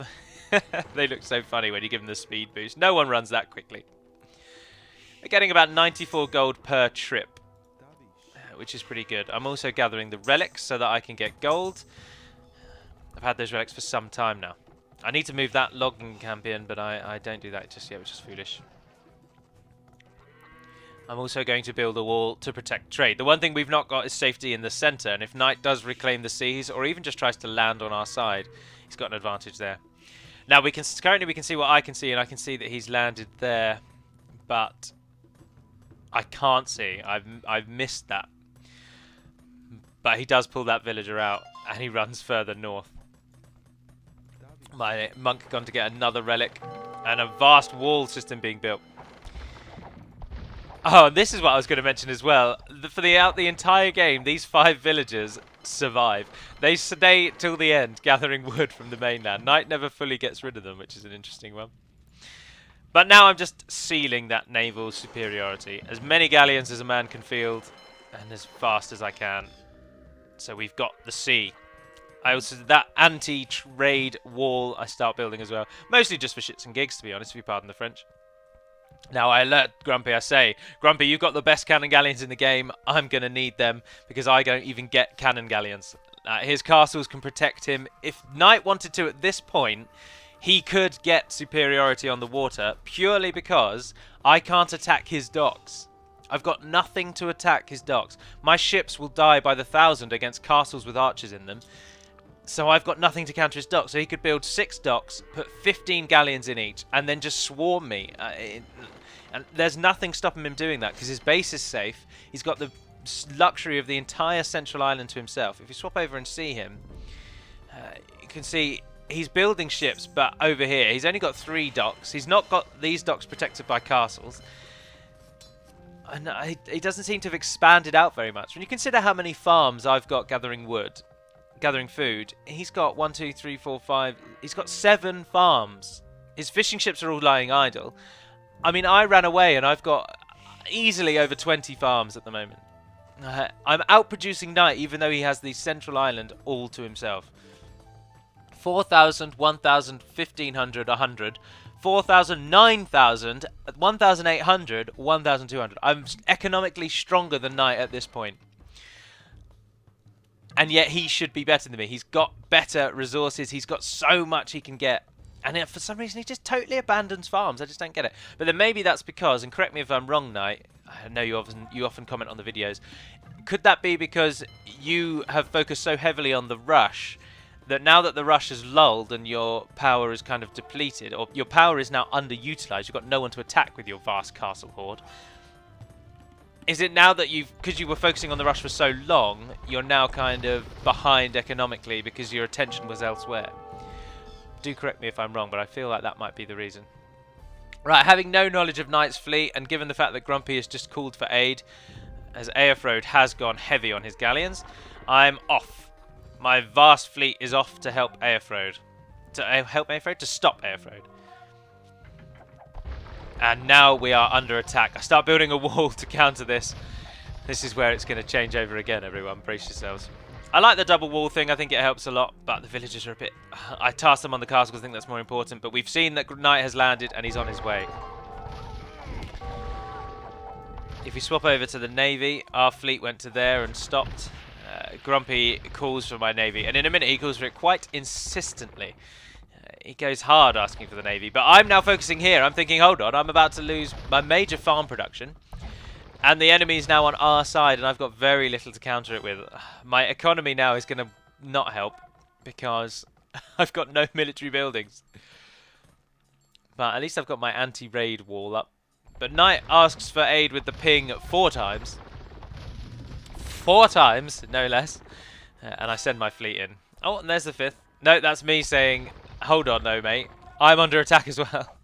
They look so funny when you give them the speed boost. No one runs that quickly. We're getting about 94 gold per trip, which is pretty good. I'm also gathering the relics so that I can get gold. I've had those relics for some time now. I need to move that logging camp in, but I don't do that just yet, which is foolish. I'm also going to build a wall to protect trade. The one thing we've not got is safety in the centre, and if Knight does reclaim the seas, or even just tries to land on our side, he's got an advantage there. Now, currently we can see what I can see, and I can see that he's landed there, but I can't see. I've missed that. But he does pull that villager out, and he runs further north. My monk gone to get another relic, and a vast wall system being built. Oh, and this is what I was going to mention as well. Throughout the entire game, these 5 villagers survive. They stay till the end, gathering wood from the mainland. Knight never fully gets rid of them, which is an interesting one. But now I'm just sealing that naval superiority. As many galleons as a man can field, and as fast as I can. So we've got the sea. I also that anti-trade wall I start building as well. Mostly just for shits and gigs, to be honest, if you pardon the French. Now I alert Grumpy, I say, Grumpy, you've got the best cannon galleons in the game. I'm going to need them because I don't even get cannon galleons. His castles can protect him. If Knight wanted to at this point, he could get superiority on the water purely because I can't attack his docks. I've got nothing to attack his docks. My ships will die by the 1,000 against castles with archers in them. So I've got nothing to counter his docks. So he could build 6 docks, put 15 galleons in each, and then just swarm me. And there's nothing stopping him doing that because his base is safe. He's got the luxury of the entire central island to himself. If you swap over and see him, you can see he's building ships, but over here he's only got 3 docks. He's not got these docks protected by castles. And he doesn't seem to have expanded out very much. When you consider how many farms I've got gathering wood, gathering food, he's got 1, 2, 3, 4, 5. He's got 7 farms. His fishing ships are all lying idle. I mean, I ran away and I've got easily over 20 farms at the moment. I'm outproducing Knight even though he has the central island all to himself. 4,000, 1,000, 1,500, 100. 4,000, 9,000, 1,800, 1,200. I'm economically stronger than Knight at this point. And yet he should be better than me. He's got better resources. He's got so much he can get. And for some reason he just totally abandons farms. I just don't get it. But then maybe that's because, and correct me if I'm wrong, Knight, I know you often comment on the videos. Could that be because you have focused so heavily on the rush that now that the rush has lulled and your power is kind of depleted, or your power is now underutilized, you've got no one to attack with your vast castle horde. Is it now that because you were focusing on the rush for so long, you're now kind of behind economically because your attention was elsewhere? Do correct me if I'm wrong, but I feel like that might be the reason. Right, having no knowledge of Knight's fleet, and given the fact that Grumpy has just called for aid, as Aelfrode has gone heavy on his galleons, I'm off. My vast fleet is off to help Aelfrode. To stop Aelfrode. And now we are under attack. I start building a wall to counter this. This is where it's going to change over again, everyone. Brace yourselves. I like the double wall thing. I think it helps a lot, but the villagers are a bit... I tasked them on the castle because I think that's more important, but we've seen that Knight has landed and he's on his way. If we swap over to the navy, our fleet went to there and stopped. Grumpy calls for my navy, and in a minute he calls for it quite insistently. He goes hard asking for the navy, but I'm now focusing here. I'm thinking, hold on, I'm about to lose my major farm production, and the enemy's now on our side, and I've got very little to counter it with. My economy now is going to not help because I've got no military buildings. But at least I've got my anti-raid wall up. But Knight asks for aid with the ping 4 times. 4 times, no less. And I send my fleet in. Oh, and there's the 5th. No, that's me saying, hold on though, mate. I'm under attack as well.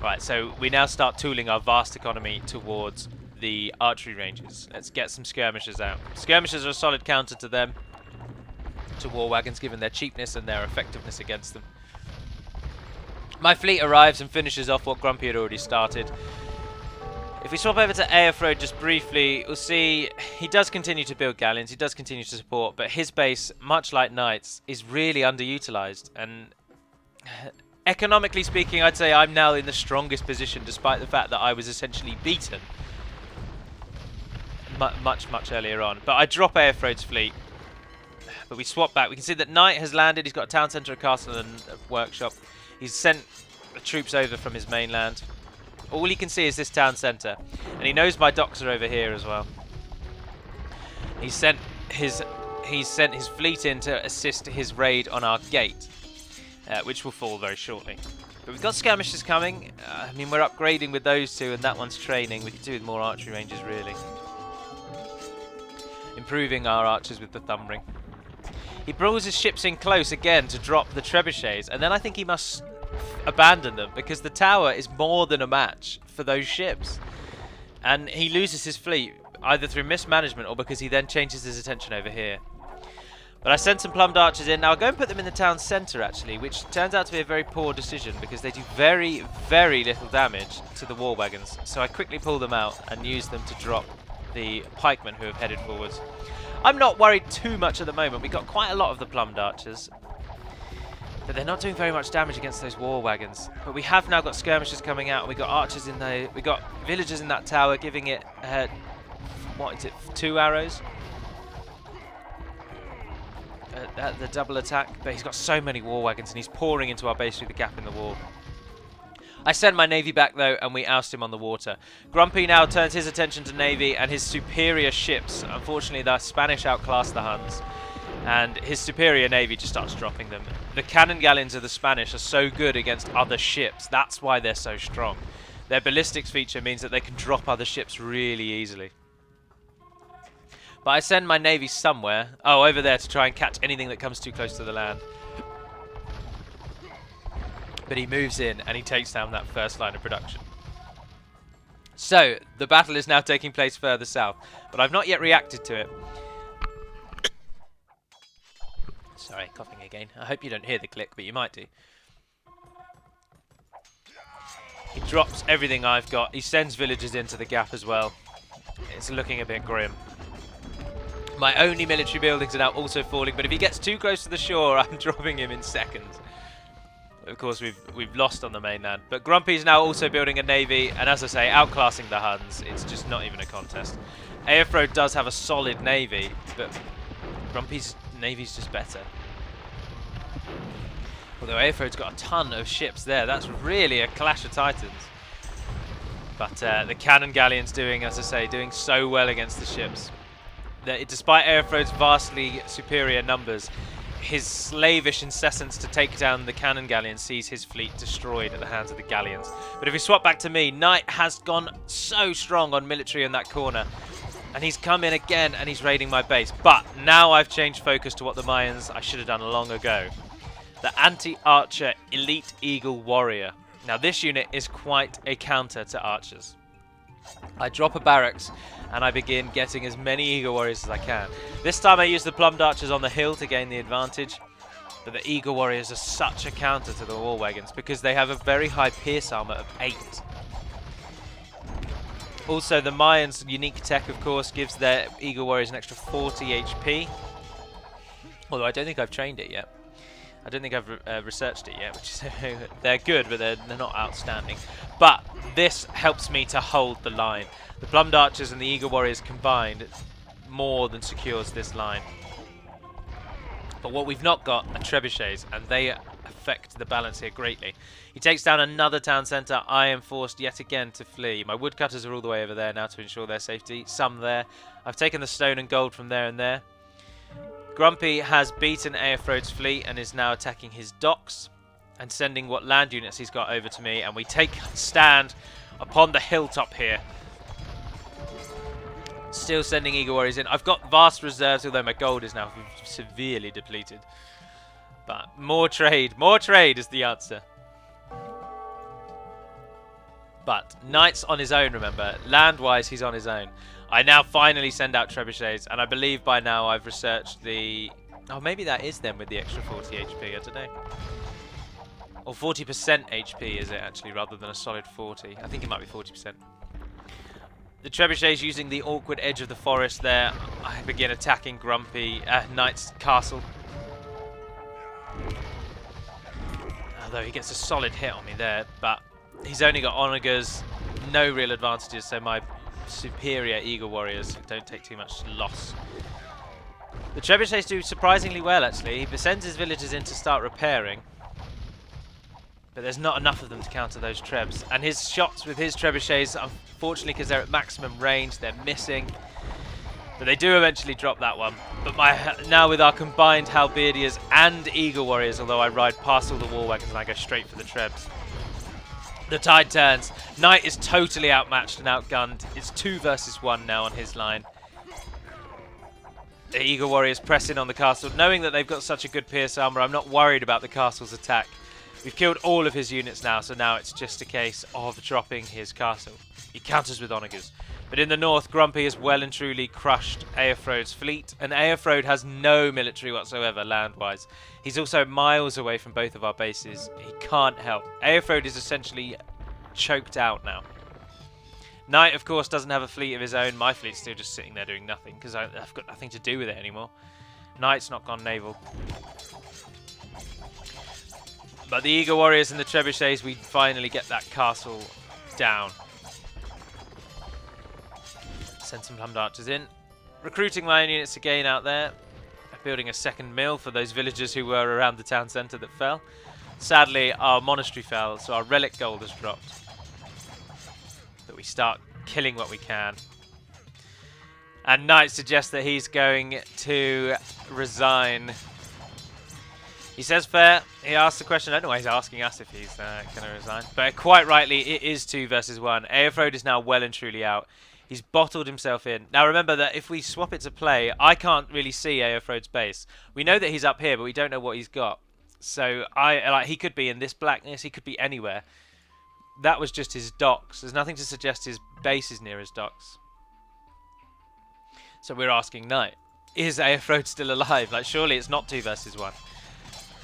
Right, so we now start tooling our vast economy towards the archery ranges. Let's get some skirmishers out. Skirmishers are a solid counter to them. To war wagons, given their cheapness and their effectiveness against them. My fleet arrives and finishes off what Grumpy had already started. If we swap over to Aelfrode just briefly, we'll see he does continue to build galleons, he does continue to support, but his base, much like Knight's, is really underutilized. And economically speaking, I'd say I'm now in the strongest position, despite the fact that I was essentially beaten much earlier on. But I drop Aelfrode's fleet. But we swap back. We can see that Knight has landed. He's got a town centre, a castle, and a workshop. He's sent the troops over from his mainland. All he can see is this town centre, and he knows my docks are over here as well. He's sent his fleet in to assist his raid on our gate, which will fall very shortly. But we've got skirmishers coming. I mean, we're upgrading with those 2, and that one's training. We could do with more archery ranges, really. Improving our archers with the thumb ring. He brawls his ships in close again to drop the trebuchets, and then I think he must abandon them because the tower is more than a match for those ships, and he loses his fleet either through mismanagement or because he then changes his attention over here. But I sent some plumbed archers in. Now I'll go and put them in the town centre actually, which turns out to be a very poor decision because they do very little damage to the war wagons. So I quickly pull them out and use them to drop the pikemen who have headed forwards. I'm not worried too much at the moment. We got quite a lot of the plumbed archers, but they're not doing very much damage against those war wagons. But we have now got skirmishers coming out. We got archers in there. We got villagers in that tower, giving it what is it? 2 arrows. the double attack, but he's got so many war wagons and he's pouring into our base through the gap in the wall. I send my navy back though, and we oust him on the water. Grumpy now turns his attention to navy and his superior ships. Unfortunately, the Spanish outclass the Huns, and his superior navy just starts dropping them. The cannon galleons of the Spanish are so good against other ships. That's why they're so strong. Their ballistics feature means that they can drop other ships really easily. But I send my navy somewhere. Oh, over there to try and catch anything that comes too close to the land. But he moves in and he takes down that first line of production. So, the battle is now taking place further south, but I've not yet reacted to it. Sorry, coughing again. I hope you don't hear the click, but you might do. He drops everything I've got. He sends villagers into the gap as well. It's looking a bit grim. My only military buildings are now also falling, but if he gets too close to the shore, I'm dropping him in seconds. Of course, we've lost on the mainland. But Grumpy's now also building a navy, and as I say, outclassing the Huns. It's just not even a contest. Aerfrode does have a solid navy, but Grumpy's navy's just better. Although Aerfrode's got a ton of ships there. That's really a clash of titans. But the cannon galleon's doing, as I say, doing so well against the ships. Despite Aerfrode's vastly superior numbers, his slavish incessance to take down the cannon galleon sees his fleet destroyed at the hands of the galleons. But if we swap back to me, Knight has gone so strong on military in that corner. And he's come in again and he's raiding my base. But now I've changed focus to what the Mayans I should have done long ago. The anti-archer elite eagle warrior. Now this unit is quite a counter to archers. I drop a barracks and I begin getting as many eagle warriors as I can. This time I use the plumbed archers on the hill to gain the advantage. But the eagle warriors are such a counter to the war wagons because they have a very high pierce armor of 8. Also, the Mayans' unique tech, of course, gives their eagle warriors an extra 40 HP. Although I don't think I've trained it yet. I don't think I've researched it yet, which is they're good, but they're not outstanding. But this helps me to hold the line. The plumbed archers and the eagle warriors combined more than secures this line. But what we've not got are trebuchets, and they affect the balance here greatly. He takes down another town centre. I am forced yet again to flee. My woodcutters are all the way over there now to ensure their safety. Some there. I've taken the stone and gold from there and there. Grumpy has beaten Aerfrode's fleet and is now attacking his docks and sending what land units he's got over to me, and we take stand upon the hilltop here. Still sending eagle warriors in. I've got vast reserves, although my gold is now severely depleted. But more trade is the answer. But Knight's on his own, remember. Land-wise, he's on his own. I now finally send out trebuchets, and I believe by now I've researched the... Oh, maybe that is them with the extra 40 HP, I don't know. Or 40% HP is it actually, rather than a solid 40. I think it might be 40%. The trebuchets using the awkward edge of the forest there. I begin attacking Grumpy, Knight's castle. Although he gets a solid hit on me there, but he's only got onagers, no real advantages, so my superior eagle warriors don't take too much loss. The trebuchets do surprisingly well actually. He sends his villagers in to start repairing, but there's not enough of them to counter those trebs, and his shots with his trebuchets, unfortunately because they're at maximum range, they're missing. But they do eventually drop that one. But now with our combined halberdiers and eagle warriors, although I ride past all the war wagons and I go straight for the trebs. The tide turns. Knight is totally outmatched and outgunned. It's 2 versus 1 now on his line. The eagle warriors press in on the castle. Knowing that they've got such a good pierce armor, I'm not worried about the castle's attack. We've killed all of his units now, so now it's just a case of dropping his castle. He counters with onagers. But in the north, Grumpy has well and truly crushed Aerfrode's fleet, and Aerfrode has no military whatsoever land-wise. He's also miles away from both of our bases. He can't help. Aerfrode is essentially choked out now. Knight, of course, doesn't have a fleet of his own. My fleet's still just sitting there doing nothing, because I've got nothing to do with it anymore. Knight's not gone naval. But the eagle warriors and the trebuchets, we finally get that castle down. Send some plumbed archers in. Recruiting my own units again out there. building a second mill for those villagers who were around the town centre that fell. Sadly, our monastery fell, so our relic gold has dropped. But we start killing what we can. And Knight suggests that he's going to resign. He says fair. He asks the question. I don't know why he's asking us if he's going to resign. But quite rightly, it is 2 versus 1. Aelfrode is now well and truly out. He's bottled himself in. Now remember that if we swap it to play, I can't really see Aelfrode's base. We know that he's up here, but we don't know what he's got. So he could be in this blackness. He could be anywhere. That was just his docks. There's nothing to suggest his base is near his docks. So we're asking Knight, is Aelfrode still alive? Like, surely it's not 2 versus 1.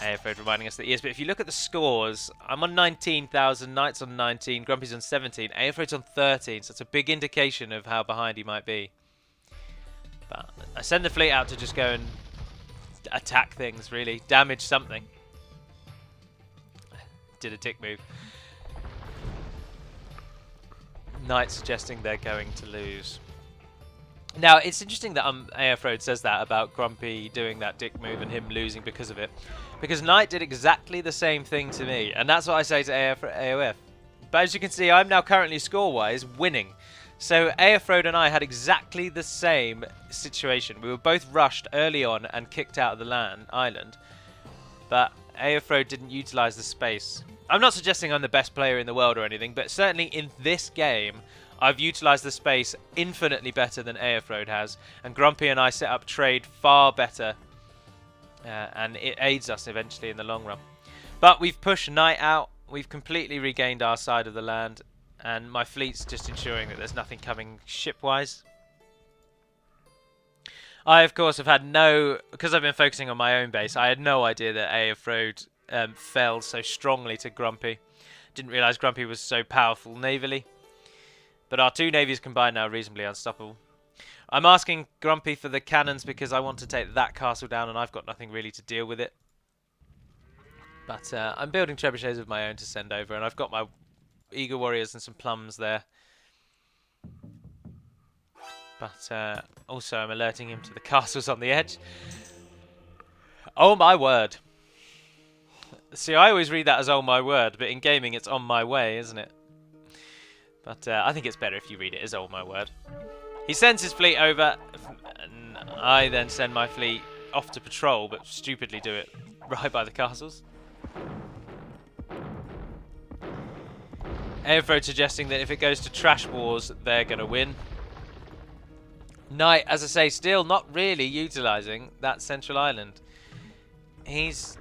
Aelfrode reminding us that he is. But if you look at the scores, I'm on 19,000, Knight's on 19, Grumpy's on 17, Aelfrode's on 13. So it's a big indication of how behind he might be. But I send the fleet out to just go and attack things, really. Damage something. Did a tick move. Knight suggesting they're going to lose. Now, it's interesting that Aelfrode says that about Grumpy doing that dick move and him losing because of it. Because Knight did exactly the same thing to me. And that's what I say to AOF. But as you can see, I'm now currently score-wise winning. So Aelfrode and I had exactly the same situation. We were both rushed early on and kicked out of the island. But Aelfrode didn't utilise the space. I'm not suggesting I'm the best player in the world or anything, but certainly in this game, I've utilised the space infinitely better than Aelfrode has, and Grumpy and I set up trade far better, and it aids us eventually in the long run. But we've pushed Knight out, we've completely regained our side of the land, and my fleet's just ensuring that there's nothing coming ship-wise. I, of course, have had because I've been focusing on my own base, I had no idea that Aelfrode fell so strongly to Grumpy. Didn't realise Grumpy was so powerful navally. But our 2 navies combined now are reasonably unstoppable. I'm asking Grumpy for the cannons because I want to take that castle down and I've got nothing really to deal with it. But I'm building trebuchets of my own to send over, and I've got my Eagle Warriors and some plums there. But also I'm alerting him to the castles on the edge. Oh my word. See, I always read that as oh my word, but in gaming it's on my way, isn't it? But I think it's better if you read it as oh my word. He sends his fleet over, and I then send my fleet off to patrol, but stupidly do it right by the castles. Aelfrode suggesting that if it goes to trash wars, they're going to win. Knight, as I say, still not really utilising that central island. He's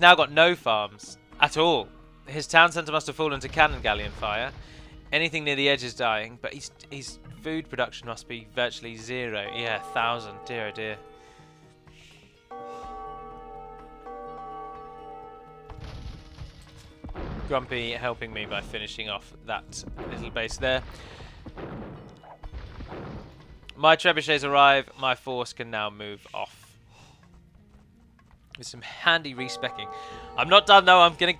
now got no farms at all. His town centre must have fallen to cannon galleon fire. Anything near the edge is dying, but his food production must be virtually 0. Yeah, 1,000. Dear oh dear. Grumpy helping me by finishing off that little base there. My trebuchets arrive. My force can now move off. With some handy respecking. I'm not done though. I'm gonna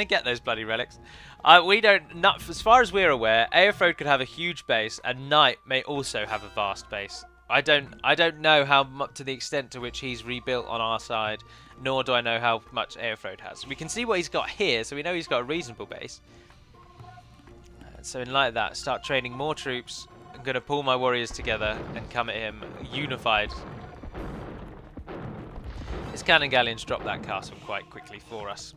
get those bloody relics. As far as we're aware, Aelfrode could have a huge base, and Knight may also have a vast base. I don't know how much, to the extent to which he's rebuilt on our side, nor do I know how much Aelfrode has. We can see what he's got here, so we know he's got a reasonable base. So in light of that, start training more troops. I'm gonna pull my warriors together and come at him unified. His cannon galleons drop that castle quite quickly for us.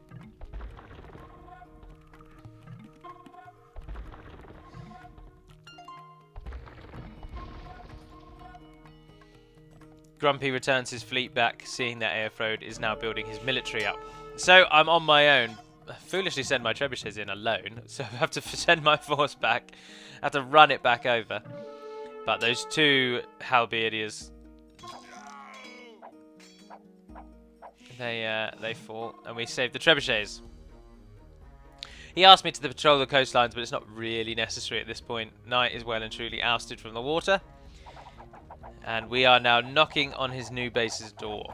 Grumpy returns his fleet back, seeing that Aelfrode is now building his military up. So I'm on my own. I foolishly send my trebuchets in alone, so I have to send my force back. I have to run it back over. But those 2 halberdiers, they fall, and we save the trebuchets. He asked me to patrol the coastlines, but it's not really necessary at this point. Knight is well and truly ousted from the water. And we are now knocking on his new base's door.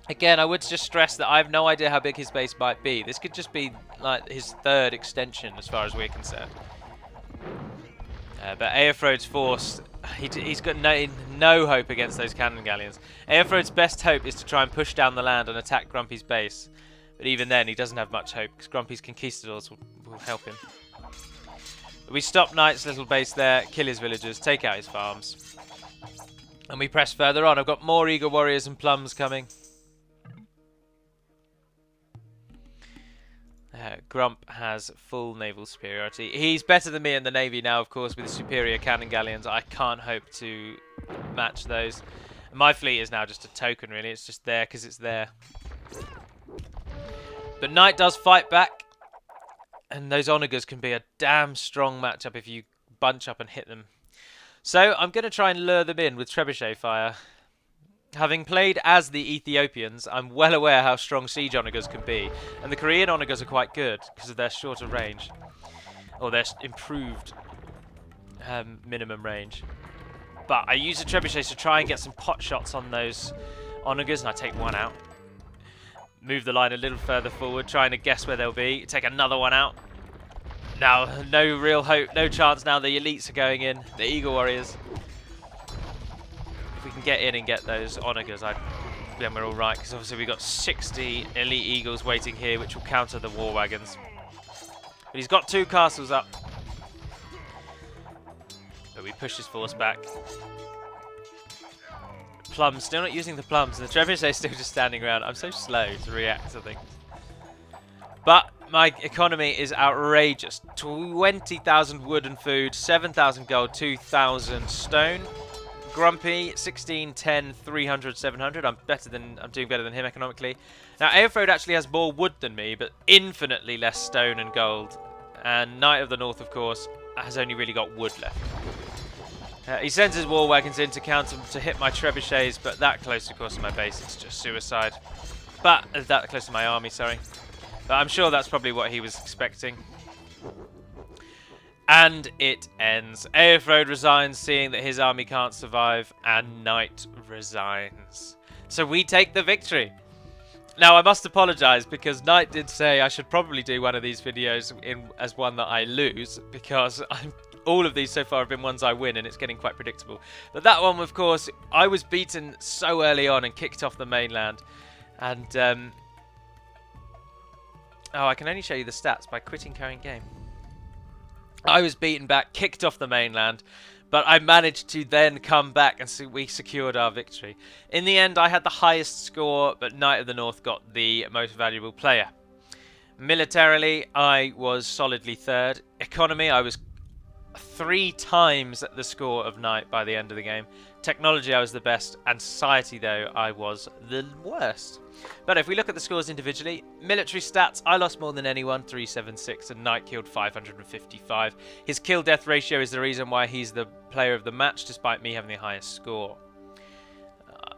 Again, I would just stress that I have no idea how big his base might be. This could just be like his 3rd extension as far as we're concerned. But Aelfrode's force He's got no hope against those cannon galleons. Airfrode's best hope is to try and push down the land and attack Grumpy's base. But even then, he doesn't have much hope, because Grumpy's conquistadors will help him. We stop Knight's little base there, kill his villagers, take out his farms. And we press further on. I've got more Eagle Warriors and Plums coming. Grump has full naval superiority. He's better than me in the navy now, of course, with the superior cannon galleons. I can't hope to match those. My fleet is now just a token, really. It's just there because it's there. But Knight does fight back. And those onagers can be a damn strong matchup if you bunch up and hit them. So I'm going to try and lure them in with trebuchet fire. Having played as the Ethiopians, I'm well aware how strong siege onagers can be. And the Korean onagers are quite good because of their shorter range. Or their improved minimum range. But I use the trebuchets to try and get some pot shots on those onagers, and I take one out. Move the line a little further forward, trying to guess where they'll be. Take another one out. Now, no real hope, no chance now. The elites are going in, the Eagle Warriors. If we can get in and get those onagers, then we're all right, because obviously we've got 60 elite eagles waiting here, which will counter the war wagons. But he's got 2 castles up. But we push his force back. Plums, still not using the plums, and the trebuchet is still just standing around. I'm so slow to react to things. But my economy is outrageous. 20,000 wood and food, 7,000 gold, 2,000 stone. Grumpy, 16, 10, 300, 700. I'm doing better than him economically. Now, Aelfrode actually has more wood than me, but infinitely less stone and gold. And Knight of the North, of course, has only really got wood left. He sends his war wagons in to counter to hit my trebuchets, but that close, of course, to my base, it's just suicide. But that close to my army, sorry. But I'm sure that's probably what he was expecting. And it ends. Aelfrode resigns, seeing that his army can't survive, and Knight resigns. So we take the victory. Now, I must apologise, because Knight did say I should probably do one of these videos as one that I lose, because all of these so far have been ones I win, and it's getting quite predictable. But that one, of course, I was beaten so early on and kicked off the mainland. And, oh, I can only show you the stats by quitting current game. I was beaten back, kicked off the mainland, but I managed to then come back, and so we secured our victory. In the end, I had the highest score, but Knight of the North got the most valuable player. Militarily, I was solidly third. Economy, I was 3 times the score of Knight by the end of the game. Technology, I was the best, and society, though, I was the worst. But if we look at the scores individually, military stats, I lost more than anyone, 376, and Knight killed 555. His kill-death ratio is the reason why he's the player of the match, despite me having the highest score.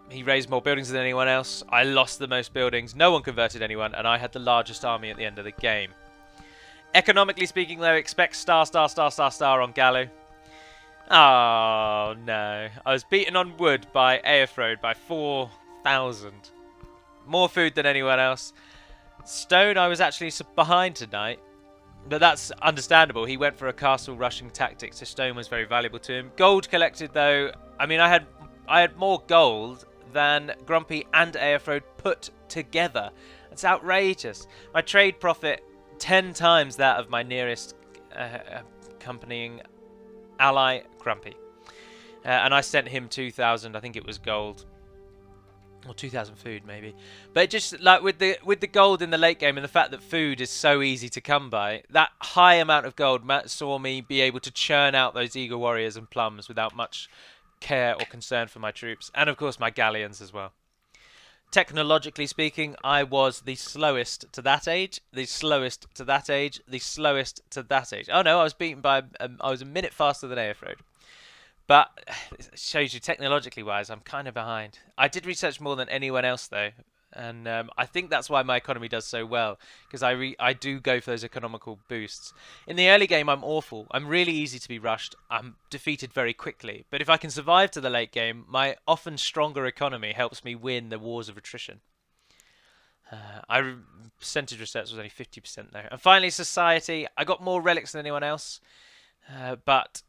He raised more buildings than anyone else. I lost the most buildings. No one converted anyone, and I had the largest army at the end of the game. Economically speaking, though, expect star on Gallo. Oh, no. I was beaten on wood by Aelfrode by 4,000. More food than anyone else. Stone, I was actually behind tonight. But that's understandable. He went for a castle rushing tactic, so stone was very valuable to him. Gold collected, though. I mean, I had more gold than Grumpy and Aelfrode put together. It's outrageous. My trade profit, 10 times that of my nearest accompanying ally, Grumpy. And I sent him 2,000, I think it was gold. Or 2,000 food, maybe. But just like with the gold in the late game and the fact that food is so easy to come by, that high amount of gold saw me be able to churn out those Eagle Warriors and Plums without much care or concern for my troops. And of course my galleons as well. Technologically speaking, I was the slowest to that age, the slowest to that age, the slowest to that age. Oh no, I was beaten by, I was a minute faster than Aelfrode. But it shows you technologically wise, I'm kind of behind. I did research more than anyone else though. And I think that's why my economy does so well. Because I do go for those economical boosts. In the early game, I'm awful. I'm really easy to be rushed. I'm defeated very quickly. But if I can survive to the late game, my often stronger economy helps me win the wars of attrition. Percentage research was only 50% though. And finally, society. I got more relics than anyone else. But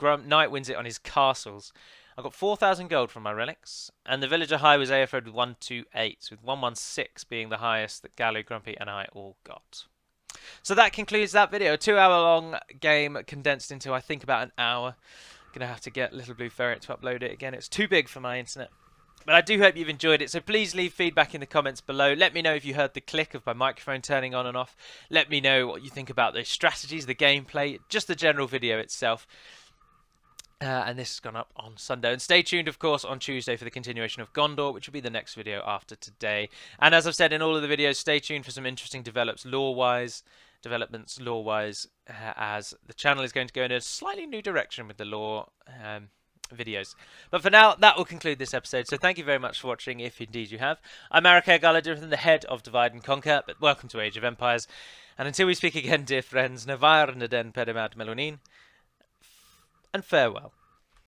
Knight wins it on his castles. I got 4,000 gold from my relics, and the villager high was AFO'd with 128, with 116 being the highest that Gallo, Grumpy, and I all got. So that concludes that video. A 2-hour long game condensed into, I think, about an hour. Gonna have to get Little Blue Ferret to upload it again. It's too big for my internet. But I do hope you've enjoyed it, so please leave feedback in the comments below. Let me know if you heard the click of my microphone turning on and off. Let me know what you think about the strategies, the gameplay, just the general video itself. And this has gone up on Sunday. And stay tuned, of course, on Tuesday for the continuation of Gondor, which will be the next video after today. And as I've said in all of the videos, stay tuned for some interesting developments lore-wise, as the channel is going to go in a slightly new direction with the lore videos. But for now, that will conclude this episode. So thank you very much for watching, if indeed you have. I'm Arike Galadriel, the head of Divide and Conquer, but welcome to Age of Empires. And until we speak again, dear friends, Navar Naden Pedemad Melonin, and farewell.